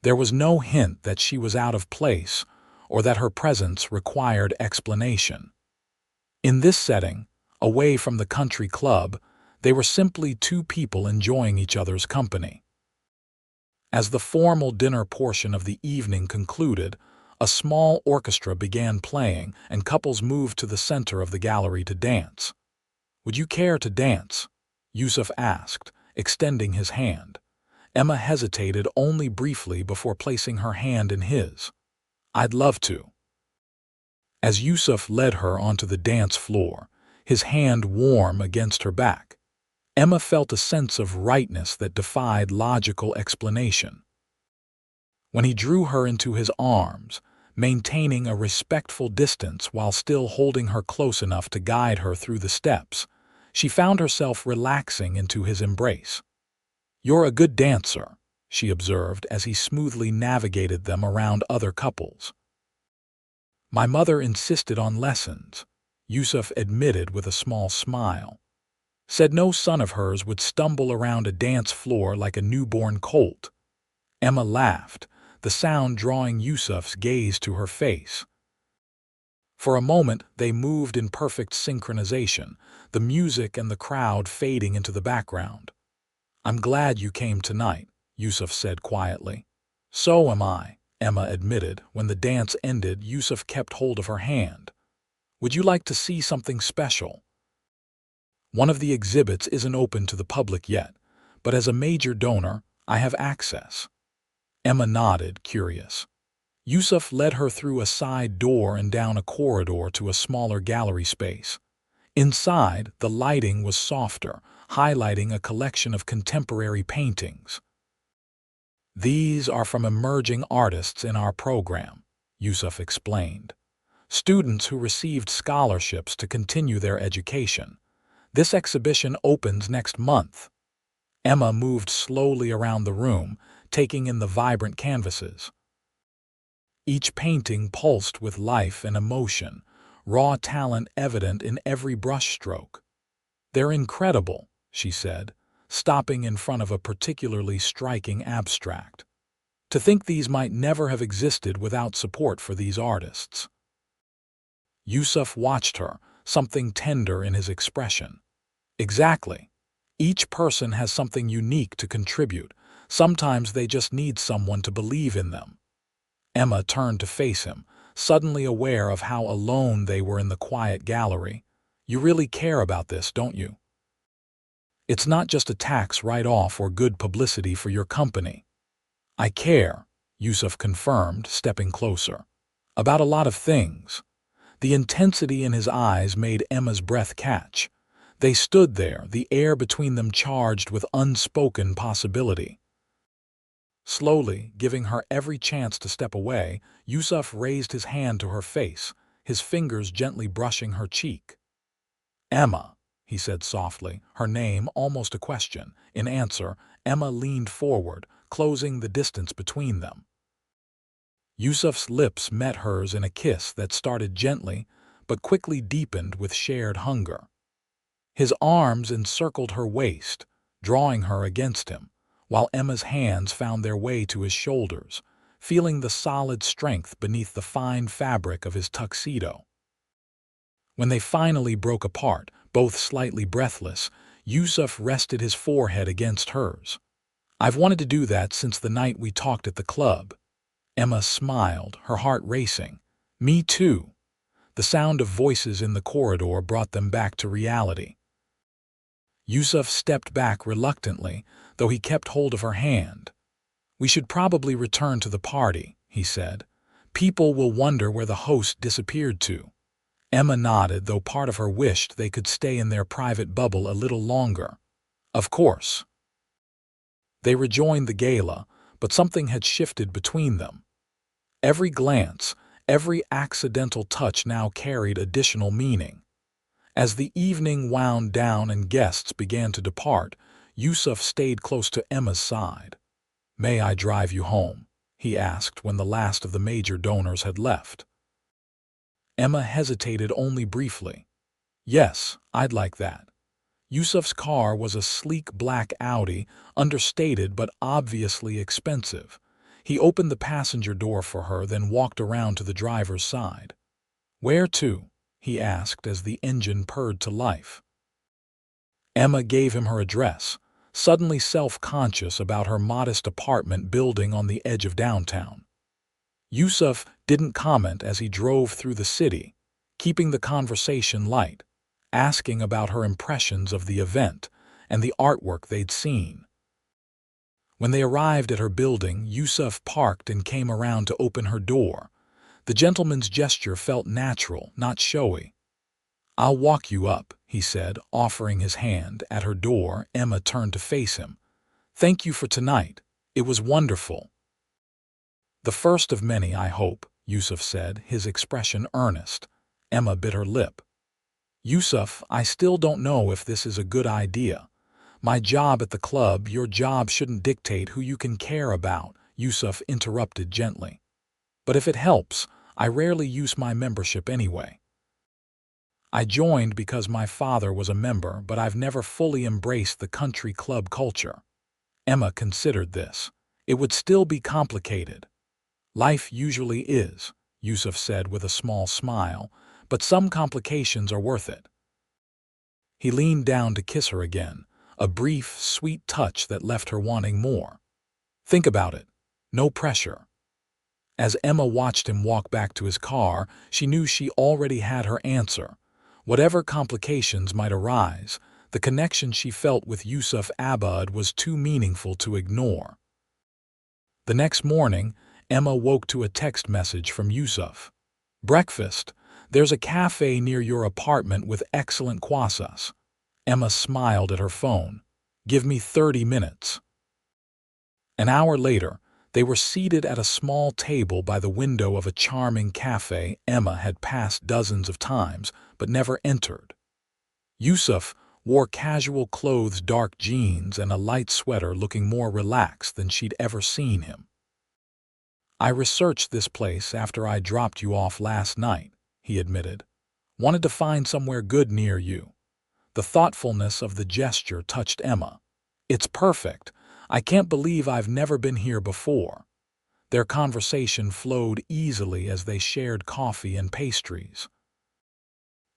There was no hint that she was out of place or that her presence required explanation. In this setting, away from the country club, they were simply two people enjoying each other's company. As the formal dinner portion of the evening concluded, a small orchestra began playing and couples moved to the center of the gallery to dance. "Would you care to dance?" Yusuf asked, extending his hand. Emma hesitated only briefly before placing her hand in his. "I'd love to." As Yusuf led her onto the dance floor, his hand warm against her back, Emma felt a sense of rightness that defied logical explanation. When he drew her into his arms, maintaining a respectful distance while still holding her close enough to guide her through the steps, she found herself relaxing into his embrace. "You're a good dancer," she observed as he smoothly navigated them around other couples. "My mother insisted on lessons," Yusuf admitted with a small smile. "Said no son of hers would stumble around a dance floor like a newborn colt." Emma laughed, the sound drawing Yusuf's gaze to her face. For a moment they moved in perfect synchronization, the music and the crowd fading into the background. "I'm glad you came tonight," Yusuf said quietly. "So am I," Emma admitted. When the dance ended, Yusuf kept hold of her hand. "Would you like to see something special? One of the exhibits isn't open to the public yet, but as a major donor, I have access." Emma nodded, curious. Yusuf led her through a side door and down a corridor to a smaller gallery space. Inside, the lighting was softer, highlighting a collection of contemporary paintings. "These are from emerging artists in our program," Yusuf explained. "Students who received scholarships to continue their education. This exhibition opens next month." Emma moved slowly around the room, taking in the vibrant canvases. Each painting pulsed with life and emotion, raw talent evident in every brushstroke. "They're incredible," she said, stopping in front of a particularly striking abstract. "To think these might never have existed without support for these artists." Yusuf watched her, something tender in his expression. "Exactly. Each person has something unique to contribute. Sometimes they just need someone to believe in them." Emma turned to face him, suddenly aware of how alone they were in the quiet gallery. "You really care about this, don't you? It's not just a tax write-off or good publicity for your company." "I care," Yusuf confirmed, stepping closer. "About a lot of things." The intensity in his eyes made Emma's breath catch. They stood there, the air between them charged with unspoken possibility. Slowly, giving her every chance to step away, Yusuf raised his hand to her face, his fingers gently brushing her cheek. "Emma," he said softly, her name almost a question. In answer, Emma leaned forward, closing the distance between them. Yusuf's lips met hers in a kiss that started gently, but quickly deepened with shared hunger. His arms encircled her waist, drawing her against him, while Emma's hands found their way to his shoulders, feeling the solid strength beneath the fine fabric of his tuxedo. When they finally broke apart, both slightly breathless, Yusuf rested his forehead against hers. "I've wanted to do that since the night we talked at the club." Emma smiled, her heart racing. "Me too." The sound of voices in the corridor brought them back to reality. Yusuf stepped back reluctantly, though he kept hold of her hand. "We should probably return to the party," he said. "People will wonder where the host disappeared to." Emma nodded, though part of her wished they could stay in their private bubble a little longer. "Of course." They rejoined the gala, but something had shifted between them. Every glance, every accidental touch now carried additional meaning. As the evening wound down and guests began to depart, Yusuf stayed close to Emma's side. "May I drive you home?" he asked when the last of the major donors had left. Emma hesitated only briefly. "Yes, I'd like that." Yusuf's car was a sleek black Audi, understated but obviously expensive. He opened the passenger door for her, then walked around to the driver's side. "Where to?" he asked as the engine purred to life. Emma gave him her address, suddenly self-conscious about her modest apartment building on the edge of downtown. Yusuf didn't comment as he drove through the city, keeping the conversation light, asking about her impressions of the event and the artwork they'd seen. When they arrived at her building, Yusuf parked and came around to open her door. The gentleman's gesture felt natural, not showy. "I'll walk you up," he said, offering his hand. At her door, Emma turned to face him. "Thank you for tonight. It was wonderful." "The first of many, I hope," Yusuf said, his expression earnest. Emma bit her lip. "Yusuf, I still don't know if this is a good idea. My job at the club, your job shouldn't dictate who you can care about," Yusuf interrupted gently. "But if it helps, I rarely use my membership anyway. I joined because my father was a member, but I've never fully embraced the country club culture." Emma considered this. "It would still be complicated." "Life usually is," Yusuf said with a small smile, "but some complications are worth it." He leaned down to kiss her again, a brief, sweet touch that left her wanting more. "Think about it. No pressure." As Emma watched him walk back to his car, she knew she already had her answer. Whatever complications might arise, the connection she felt with Yusuf Abboud was too meaningful to ignore. The next morning, Emma woke to a text message from Yusuf. "Breakfast. There's a cafe near your apartment with excellent croissants." Emma smiled at her phone. "Give me 30 minutes." An hour later, they were seated at a small table by the window of a charming cafe Emma had passed dozens of times but never entered. Yusuf wore casual clothes, dark jeans, and a light sweater, looking more relaxed than she'd ever seen him. "I researched this place after I dropped you off last night," he admitted. "Wanted to find somewhere good near you." The thoughtfulness of the gesture touched Emma. "It's perfect. I can't believe I've never been here before." Their conversation flowed easily as they shared coffee and pastries.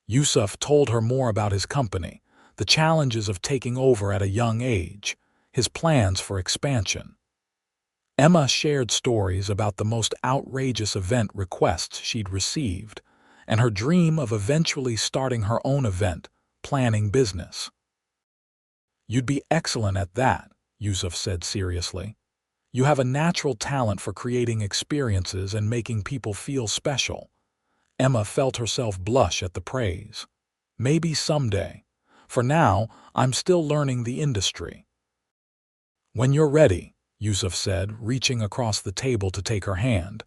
Yusuf told her more about his company, the challenges of taking over at a young age, his plans for expansion. Emma shared stories about the most outrageous event requests she'd received, and her dream of eventually starting her own event, planning business. "You'd be excellent at that," Yusuf said seriously. "You have a natural talent for creating experiences and making people feel special." Emma felt herself blush at the praise. "Maybe someday. For now, I'm still learning the industry." "When you're ready," Yusuf said, reaching across the table to take her hand.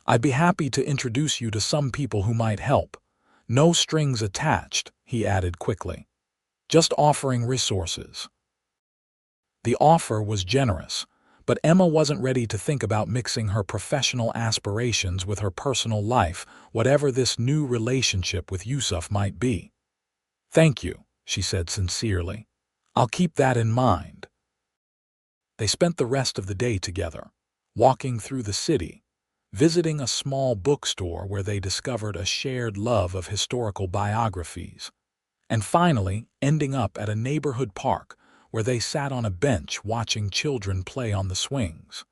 "I'd be happy to introduce you to some people who might help. No strings attached," he added quickly. "Just offering resources." The offer was generous, but Emma wasn't ready to think about mixing her professional aspirations with her personal life, whatever this new relationship with Yusuf might be. "Thank you," she said sincerely. "I'll keep that in mind." They spent the rest of the day together, walking through the city, visiting a small bookstore where they discovered a shared love of historical biographies, and finally ending up at a neighborhood park where they sat on a bench watching children play on the swings.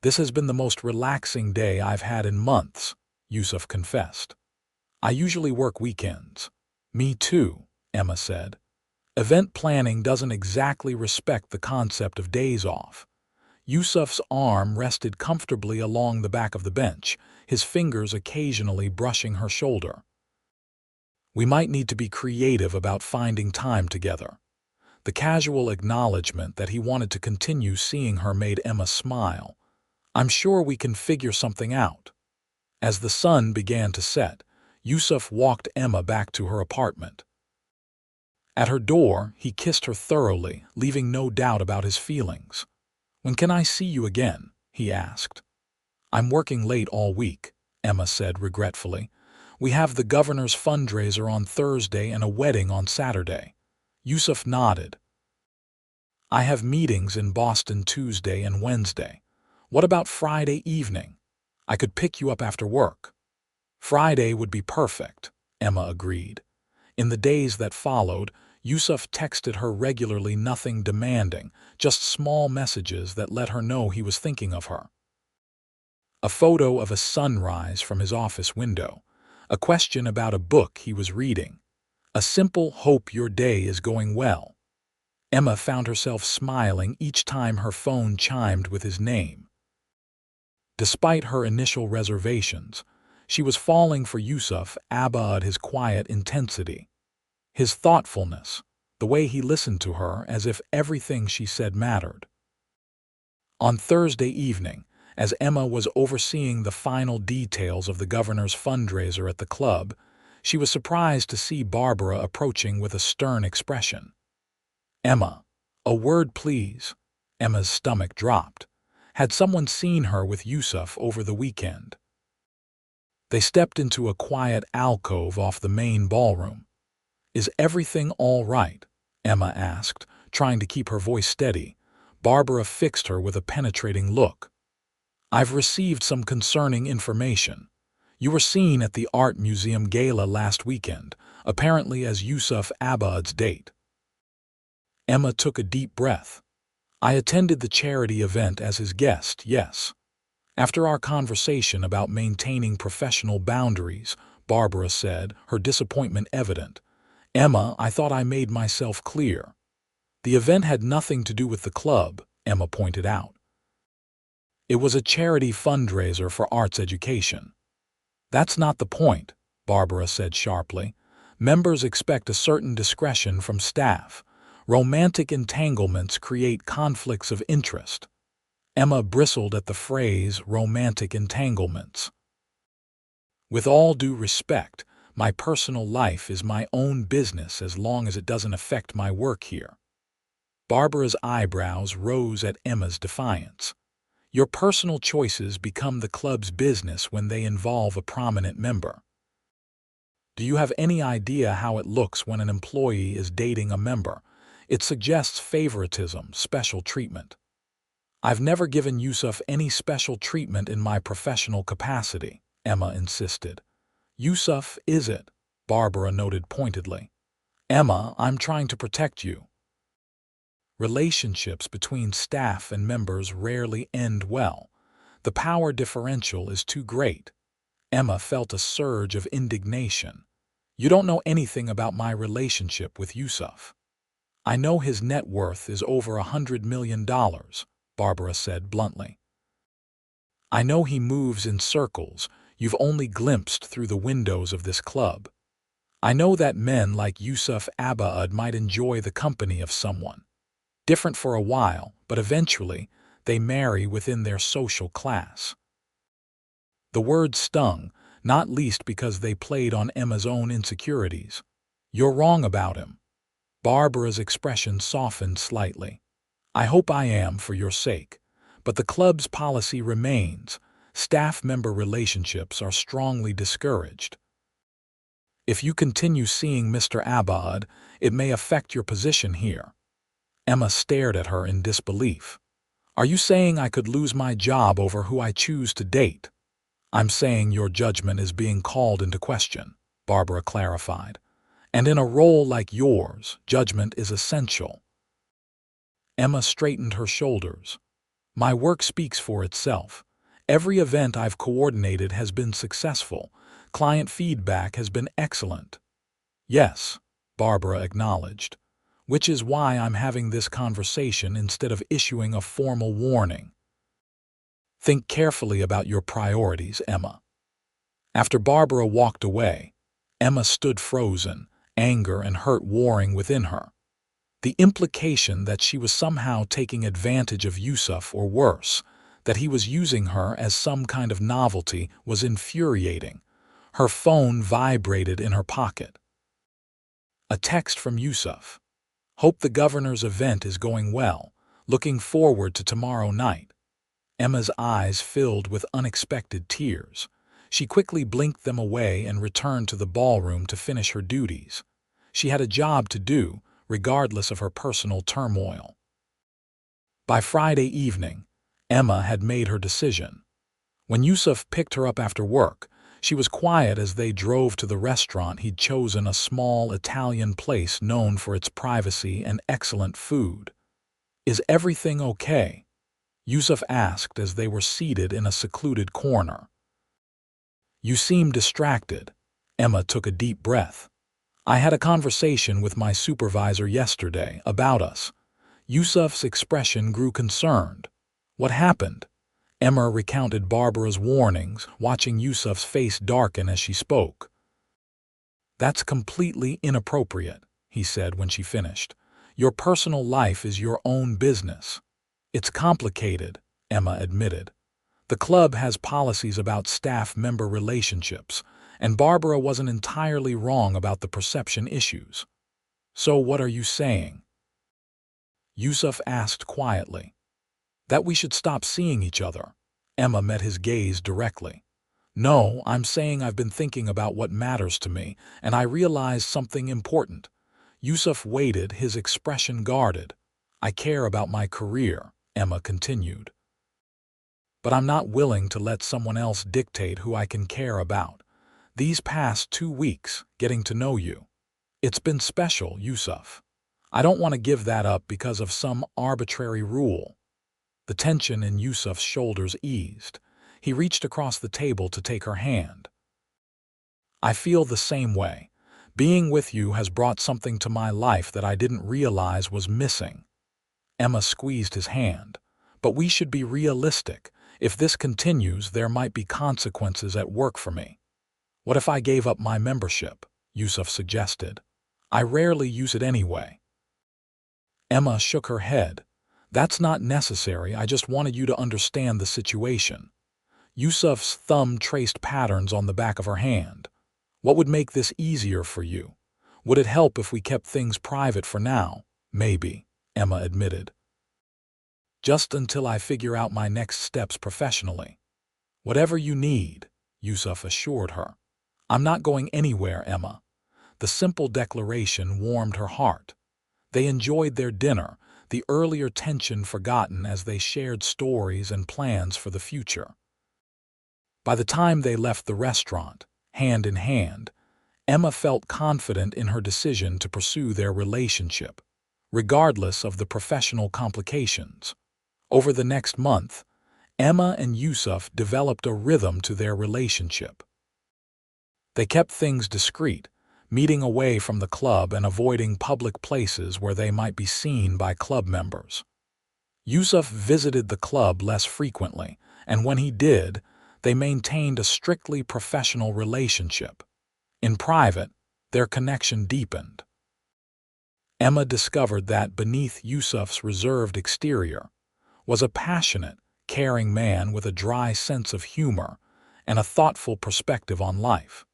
"This has been the most relaxing day I've had in months," Yusuf confessed. "I usually work weekends." "Me too," Emma said. "Event planning doesn't exactly respect the concept of days off." Yusuf's arm rested comfortably along the back of the bench, his fingers occasionally brushing her shoulder. "We might need to be creative about finding time together." The casual acknowledgement that he wanted to continue seeing her made Emma smile. "I'm sure we can figure something out." As the sun began to set, Yusuf walked Emma back to her apartment. At her door, he kissed her thoroughly, leaving no doubt about his feelings. "When can I see you again?" he asked. "I'm working late all week," Emma said regretfully. "We have the governor's fundraiser on Thursday and a wedding on Saturday." Yusuf nodded. "I have meetings in Boston Tuesday and Wednesday. What about Friday evening? I could pick you up after work." "Friday would be perfect," Emma agreed. In the days that followed, Yusuf texted her regularly, nothing demanding, just small messages that let her know he was thinking of her. A photo of a sunrise from his office window, a question about a book he was reading, a simple "hope your day is going well." Emma found herself smiling each time her phone chimed with his name. Despite her initial reservations, she was falling for Yusuf Abboud, his quiet intensity, his thoughtfulness, the way he listened to her as if everything she said mattered. On Thursday evening, as Emma was overseeing the final details of the governor's fundraiser at the club, she was surprised to see Barbara approaching with a stern expression. "Emma, a word please." Emma's stomach dropped. Had someone seen her with Yusuf over the weekend? They stepped into a quiet alcove off the main ballroom. "Is everything all right?" Emma asked, trying to keep her voice steady. Barbara fixed her with a penetrating look. "I've received some concerning information. You were seen at the Art Museum Gala last weekend, apparently as Yusuf Abboud's date." Emma took a deep breath. "I attended the charity event as his guest, yes. After our conversation about maintaining professional boundaries," Barbara said, her disappointment evident. "Emma, I thought I made myself clear." "The event had nothing to do with the club," Emma pointed out. "It was a charity fundraiser for arts education." "That's not the point," Barbara said sharply. "Members expect a certain discretion from staff. Romantic entanglements create conflicts of interest." Emma bristled at the phrase "romantic entanglements." "With all due respect, my personal life is my own business as long as it doesn't affect my work here." Barbara's eyebrows rose at Emma's defiance. "Your personal choices become the club's business when they involve a prominent member. Do you have any idea how it looks when an employee is dating a member? It suggests favoritism, special treatment." "I've never given Yusuf any special treatment in my professional capacity," Emma insisted. "Yusuf is it," Barbara noted pointedly. "Emma, I'm trying to protect you." Relationships between staff and members rarely end well. The power differential is too great. Emma felt a surge of indignation. "You don't know anything about my relationship with Yusuf." "I know his net worth is over $100 million, Barbara said bluntly. "I know he moves in circles you've only glimpsed through the windows of this club. I know that men like Yusuf Abboud might enjoy the company of someone Different for a while, but eventually they marry within their social class. The word stung, not least because they played on Emma's own insecurities. "You're wrong about him." Barbara's expression softened slightly. "I hope I am for your sake. But the club's policy remains. Staff member relationships are strongly discouraged. If you continue seeing Mr. Abboud, it may affect your position here." Emma stared at her in disbelief. "Are you saying I could lose my job over who I choose to date?" "I'm saying your judgment is being called into question," Barbara clarified. "And in a role like yours, judgment is essential." Emma straightened her shoulders. "My work speaks for itself. Every event I've coordinated has been successful. Client feedback has been excellent." "Yes," Barbara acknowledged, "which is why I'm having this conversation instead of issuing a formal warning. Think carefully about your priorities, Emma." After Barbara walked away, Emma stood frozen, anger and hurt warring within her. The implication that she was somehow taking advantage of Yusuf, or worse, that he was using her as some kind of novelty, was infuriating. Her phone vibrated in her pocket. A text from Yusuf. "Hope the governor's event is going well. Looking forward to tomorrow night." Emma's eyes filled with unexpected tears. She quickly blinked them away and returned to the ballroom to finish her duties. She had a job to do, regardless of her personal turmoil. By Friday evening, Emma had made her decision. When Yusuf picked her up after work, she was quiet as they drove to the restaurant he'd chosen, a small Italian place known for its privacy and excellent food. "Is everything okay?" Yusuf asked as they were seated in a secluded corner. "You seem distracted." Emma took a deep breath. "I had a conversation with my supervisor yesterday about us." Yusuf's expression grew concerned. "What happened?" Emma recounted Barbara's warnings, watching Yusuf's face darken as she spoke. "That's completely inappropriate," he said when she finished. "Your personal life is your own business." "It's complicated," Emma admitted. "The club has policies about staff member relationships, and Barbara wasn't entirely wrong about the perception issues." "So what are you saying?" Yusuf asked quietly. "That we should stop seeing each other." Emma met his gaze directly. "No, I'm saying I've been thinking about what matters to me, and I realized something important." Yusuf waited, his expression guarded. "I care about my career," Emma continued. "But I'm not willing to let someone else dictate who I can care about. These past 2 weeks, getting to know you, it's been special, Yusuf. I don't want to give that up because of some arbitrary rule." The tension in Yusuf's shoulders eased. He reached across the table to take her hand. "I feel the same way. Being with you has brought something to my life that I didn't realize was missing." Emma squeezed his hand. "But we should be realistic. If this continues, there might be consequences at work for me." "What if I gave up my membership?" Yusuf suggested. "I rarely use it anyway." Emma shook her head. "That's not necessary. I just wanted you to understand the situation." Yusuf's thumb traced patterns on the back of her hand. "What would make this easier for you? Would it help if we kept things private for now?" "Maybe," Emma admitted. "Just until I figure out my next steps professionally." "Whatever you need," Yusuf assured her. "I'm not going anywhere, Emma." The simple declaration warmed her heart. They enjoyed their dinner, the earlier tension forgotten as they shared stories and plans for the future. By the time they left the restaurant, hand in hand, Emma felt confident in her decision to pursue their relationship, regardless of the professional complications. Over the next month, Emma and Yusuf developed a rhythm to their relationship. They kept things discreet, meeting away from the club and avoiding public places where they might be seen by club members. Yusuf visited the club less frequently, and when he did, they maintained a strictly professional relationship. In private, their connection deepened. Emma discovered that beneath Yusuf's reserved exterior was a passionate, caring man with a dry sense of humor and a thoughtful perspective on life.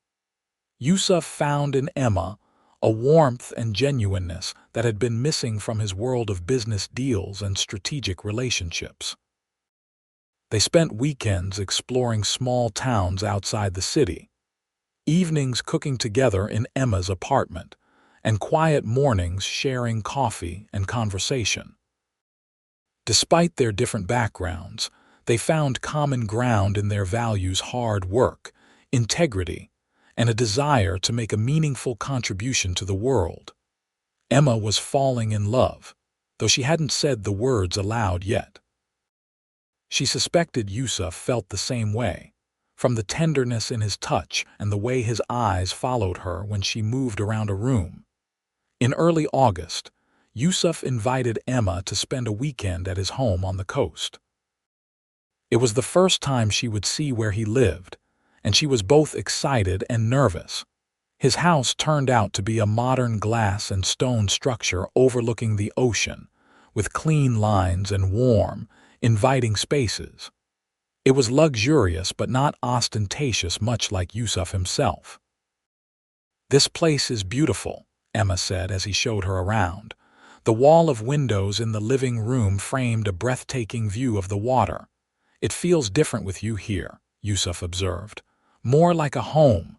Yusuf found in Emma a warmth and genuineness that had been missing from his world of business deals and strategic relationships. They spent weekends exploring small towns outside the city, evenings cooking together in Emma's apartment, and quiet mornings sharing coffee and conversation. Despite their different backgrounds, they found common ground in their values: hard work, integrity, and a desire to make a meaningful contribution to the world. Emma was falling in love, though she hadn't said the words aloud yet. She suspected Yusuf felt the same way, from the tenderness in his touch and the way his eyes followed her when she moved around a room. In early August, Yusuf invited Emma to spend a weekend at his home on the coast. It was the first time she would see where he lived, and she was both excited and nervous. His house turned out to be a modern glass and stone structure overlooking the ocean, with clean lines and warm, inviting spaces. It was luxurious but not ostentatious, much like Yusuf himself. "This place is beautiful," Emma said as he showed her around. The wall of windows in the living room framed a breathtaking view of the water. "It feels different with you here," Yusuf observed. "More like a home."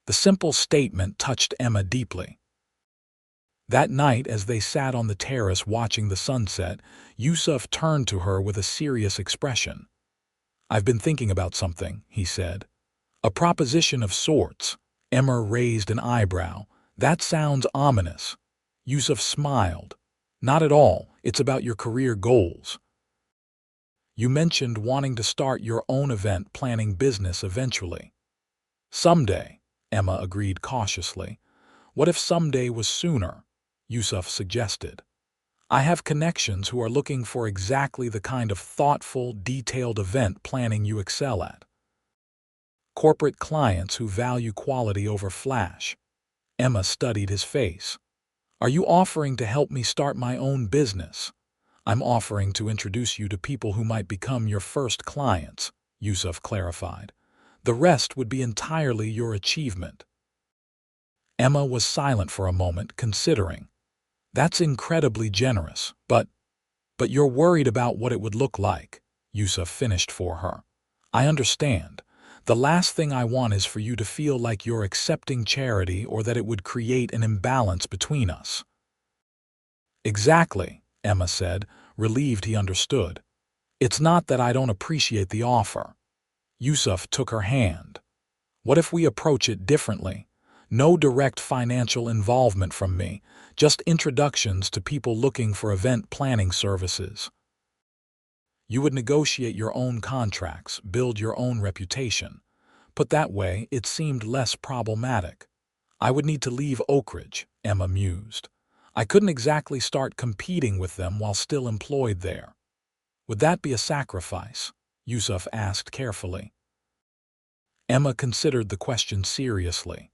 The simple statement touched Emma deeply. That night, as they sat on the terrace watching the sunset, Yusuf turned to her with a serious expression. "I've been thinking about something," he said. "A proposition of sorts." Emma raised an eyebrow. "That sounds ominous." Yusuf smiled. "Not at all. It's about your career goals. You mentioned wanting to start your own event planning business eventually." "Someday," Emma agreed cautiously. "What if someday was sooner?" Yusuf suggested. "I have connections who are looking for exactly the kind of thoughtful, detailed event planning you excel at. Corporate clients who value quality over flash." Emma studied his face. "Are you offering to help me start my own business?" "I'm offering to introduce you to people who might become your first clients," Yusuf clarified. "The rest would be entirely your achievement." Emma was silent for a moment, considering. "That's incredibly generous, but you're worried about what it would look like," Yusuf finished for her. "I understand. The last thing I want is for you to feel like you're accepting charity or that it would create an imbalance between us." "Exactly," Emma said, relieved he understood. "It's not that I don't appreciate the offer." Yusuf took her hand. "What if we approach it differently? No direct financial involvement from me, just introductions to people looking for event planning services. You would negotiate your own contracts, build your own reputation. Put that way, it seemed less problematic." "I would need to leave Oak Ridge," Emma mused. "I couldn't exactly start competing with them while still employed there." "Would that be a sacrifice?" Yusuf asked carefully. Emma considered the question seriously.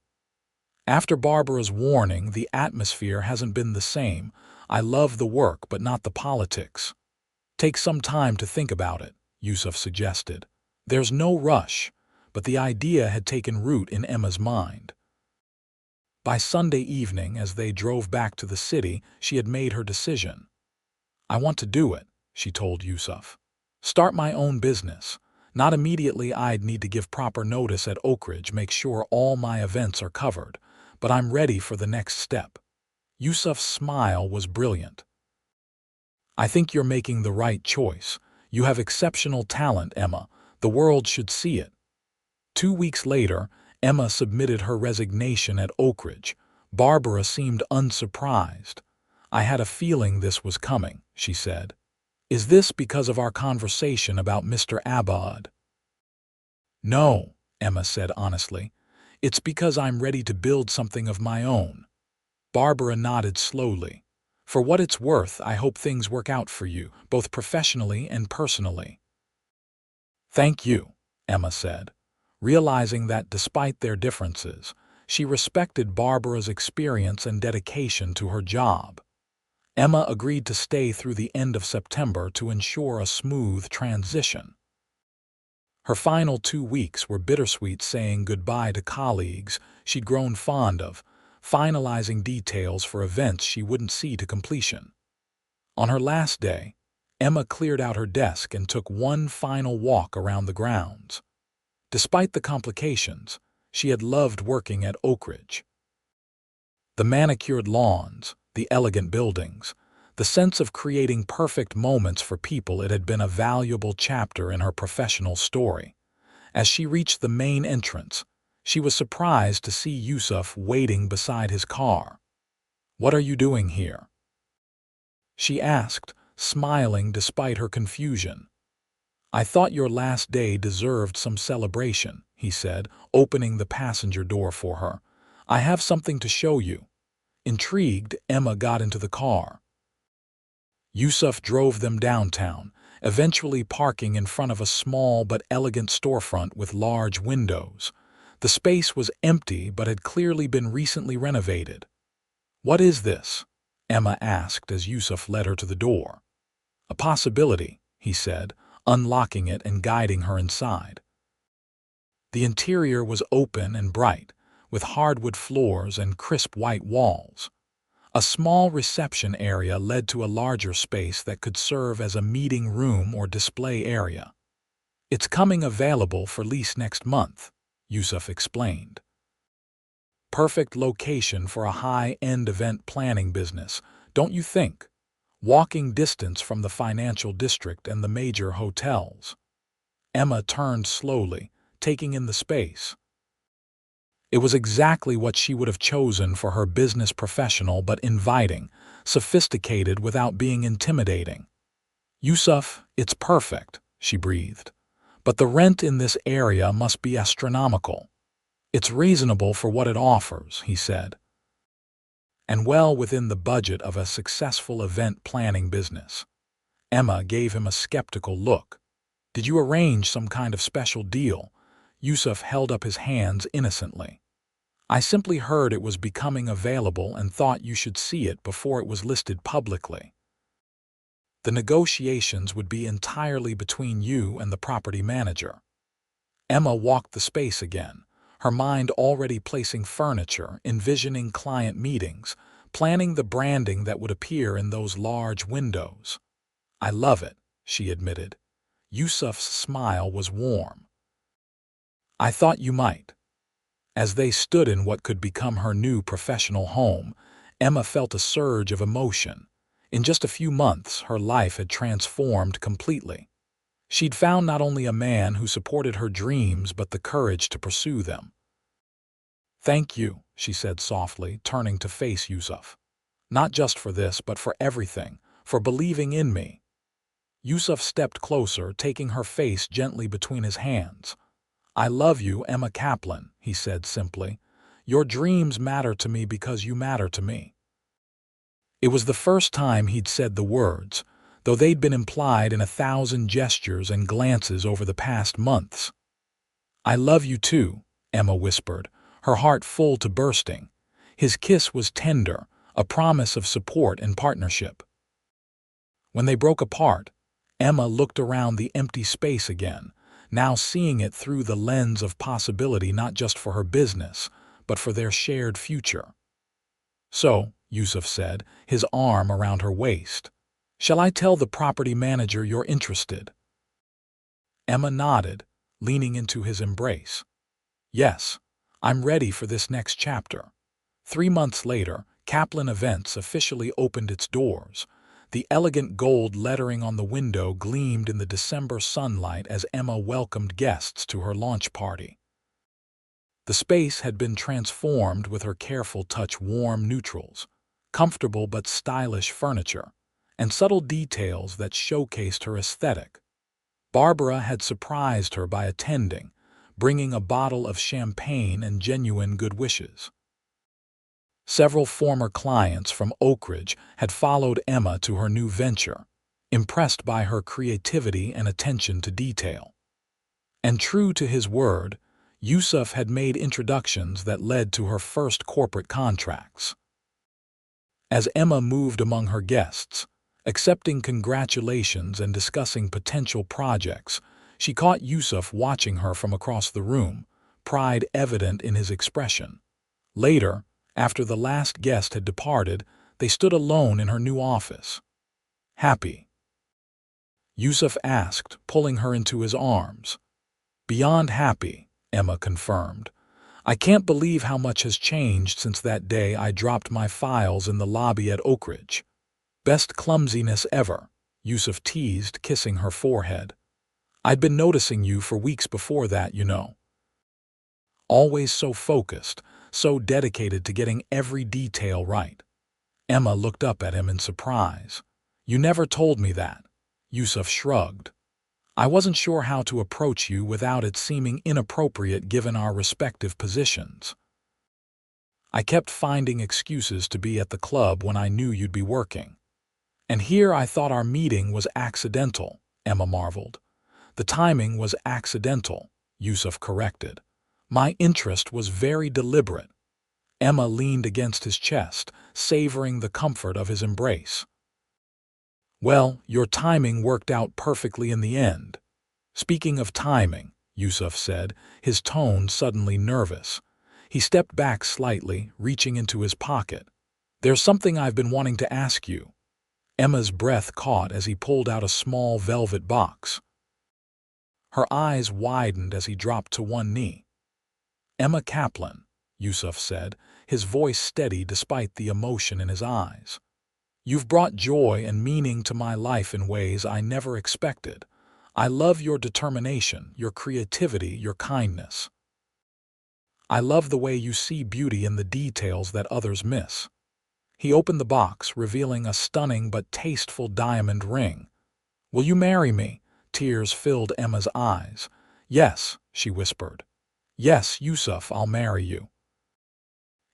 "After Barbara's warning, the atmosphere hasn't been the same. I love the work, but not the politics." "Take some time to think about it," Yusuf suggested. "There's no rush," but the idea had taken root in Emma's mind. By Sunday evening, as they drove back to the city, she had made her decision. "I want to do it," she told Yusuf. "Start my own business. Not immediately. I'd need to give proper notice at Oak Ridge, make sure all my events are covered, but I'm ready for the next step." Yusuf's smile was brilliant. "I think you're making the right choice. You have exceptional talent, Emma. The world should see it." 2 weeks later, Emma submitted her resignation at Oak Ridge. Barbara seemed unsurprised. "I had a feeling this was coming," she said. "Is this because of our conversation about Mr. Abboud?" "No," Emma said honestly. "It's because I'm ready to build something of my own." Barbara nodded slowly. "For what it's worth, I hope things work out for you, both professionally and personally." "Thank you," Emma said, realizing that despite their differences, She respected Barbara's experience and dedication to her job. Emma agreed to stay through the end of September to ensure a smooth transition. Her final 2 weeks were bittersweet, saying goodbye to colleagues she'd grown fond of, finalizing details for events she wouldn't see to completion. On her last day, Emma cleared out her desk and took one final walk around the grounds. Despite the complications, she had loved working at Oakridge. The manicured lawns, the elegant buildings, the sense of creating perfect moments for people, it had been a valuable chapter in her professional story. As she reached the main entrance, she was surprised to see Yusuf waiting beside his car. "What are you doing here?" she asked, smiling despite her confusion. "I thought your last day deserved some celebration," he said, opening the passenger door for her. "I have something to show you." Intrigued, Emma got into the car. Yusuf drove them downtown, eventually parking in front of a small but elegant storefront with large windows. The space was empty but had clearly been recently renovated. "What is this?" Emma asked as Yusuf led her to the door. "A possibility," he said, unlocking it and guiding her inside. The interior was open and bright, with hardwood floors and crisp white walls. A small reception area led to a larger space that could serve as a meeting room or display area. "It's coming available for lease next month," Yusuf explained. "Perfect location for a high-end event planning business, don't you think? Walking distance from the financial district and the major hotels." Emma turned slowly, taking in the space. It was exactly what she would have chosen for her business, professional but inviting, sophisticated without being intimidating. "Yusuf, it's perfect," she breathed. "But the rent in this area must be astronomical." "It's reasonable for what it offers," he said. "And well within the budget of a successful event planning business." Emma gave him a skeptical look. "Did you arrange some kind of special deal?" Yusuf held up his hands innocently. "I simply heard it was becoming available and thought you should see it before it was listed publicly." "The negotiations would be entirely between you and the property manager." Emma walked the space again, her mind already placing furniture, envisioning client meetings, planning the branding that would appear in those large windows. "I love it," she admitted. Yusuf's smile was warm. "I thought you might." As they stood in what could become her new professional home, Emma felt a surge of emotion. In just a few months, her life had transformed completely. She'd found not only a man who supported her dreams but the courage to pursue them. "Thank you," she said softly, turning to face Yusuf. "Not just for this, but for everything, for believing in me." Yusuf stepped closer, taking her face gently between his hands. "I love you, Emma Kaplan," he said simply. "Your dreams matter to me because you matter to me." It was the first time he'd said the words, though they'd been implied in 1,000 gestures and glances over the past months. "I love you too," Emma whispered, her heart full to bursting. His kiss was tender, a promise of support and partnership. When they broke apart, Emma looked around the empty space again, now seeing it through the lens of possibility, not just for her business, but for their shared future. "So," Yusuf said, his arm around her waist, "shall I tell the property manager you're interested?" Emma nodded, leaning into his embrace. "Yes, I'm ready for this next chapter." 3 months later, Kaplan Events officially opened its doors. The elegant gold lettering on the window gleamed in the December sunlight as Emma welcomed guests to her launch party. The space had been transformed with her careful touch, warm neutrals, comfortable but stylish furniture, and subtle details that showcased her aesthetic. Barbara had surprised her by attending, bringing a bottle of champagne and genuine good wishes. Several former clients from Oakridge had followed Emma to her new venture, impressed by her creativity and attention to detail. And true to his word, Yusuf had made introductions that led to her first corporate contracts. As Emma moved among her guests, accepting congratulations and discussing potential projects, she caught Yusuf watching her from across the room, pride evident in his expression. Later, after the last guest had departed, they stood alone in her new office. "Happy?" Yusuf asked, pulling her into his arms. "Beyond happy," Emma confirmed. "I can't believe how much has changed since that day I dropped my files in the lobby at Oak Ridge." "Best clumsiness ever," Yusuf teased, kissing her forehead. "I'd been noticing you for weeks before that, you know. Always so focused, so dedicated to getting every detail right." Emma looked up at him in surprise. "You never told me that." Yusuf shrugged. "I wasn't sure how to approach you without it seeming inappropriate given our respective positions. I kept finding excuses to be at the club when I knew you'd be working. And here I thought our meeting was accidental," Emma marveled. "The timing was accidental," Yusuf corrected. "My interest was very deliberate." Emma leaned against his chest, savoring the comfort of his embrace. "Well, your timing worked out perfectly in the end." "Speaking of timing," Yusuf said, his tone suddenly nervous. He stepped back slightly, reaching into his pocket. "There's something I've been wanting to ask you." Emma's breath caught as he pulled out a small velvet box. Her eyes widened as he dropped to one knee. "Emma Kaplan," Yusuf said, his voice steady despite the emotion in his eyes. "You've brought joy and meaning to my life in ways I never expected. I love your determination, your creativity, your kindness. I love the way you see beauty in the details that others miss." He opened the box, revealing a stunning but tasteful diamond ring. "Will you marry me?" Tears filled Emma's eyes. "Yes," she whispered. "Yes, Yusuf, I'll marry you."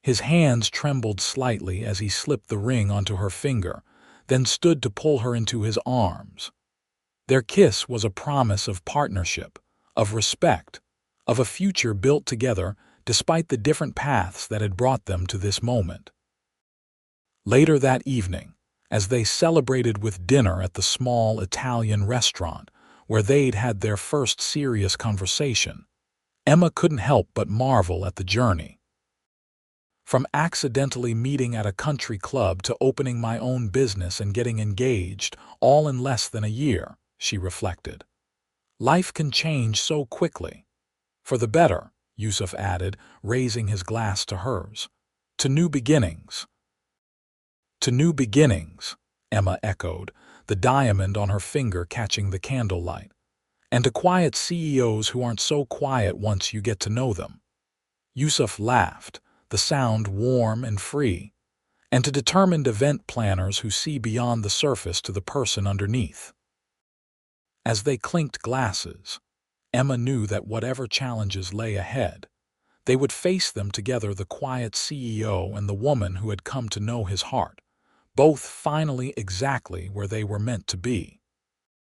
His hands trembled slightly as he slipped the ring onto her finger, then stood to pull her into his arms. Their kiss was a promise of partnership, of respect, of a future built together despite the different paths that had brought them to this moment. Later that evening, as they celebrated with dinner at the small Italian restaurant where they'd had their first serious conversation, Emma couldn't help but marvel at the journey. "From accidentally meeting at a country club to opening my own business and getting engaged, all in less than a year," she reflected. "Life can change so quickly." "For the better," Yusuf added, raising his glass to hers. "To new beginnings." "To new beginnings," Emma echoed, the diamond on her finger catching the candlelight. "And to quiet CEOs who aren't so quiet once you get to know them." Yusuf laughed, the sound warm and free. "And to determined event planners who see beyond the surface to the person underneath." As they clinked glasses, Emma knew that whatever challenges lay ahead, they would face them together, the quiet CEO and the woman who had come to know his heart, both finally exactly where they were meant to be.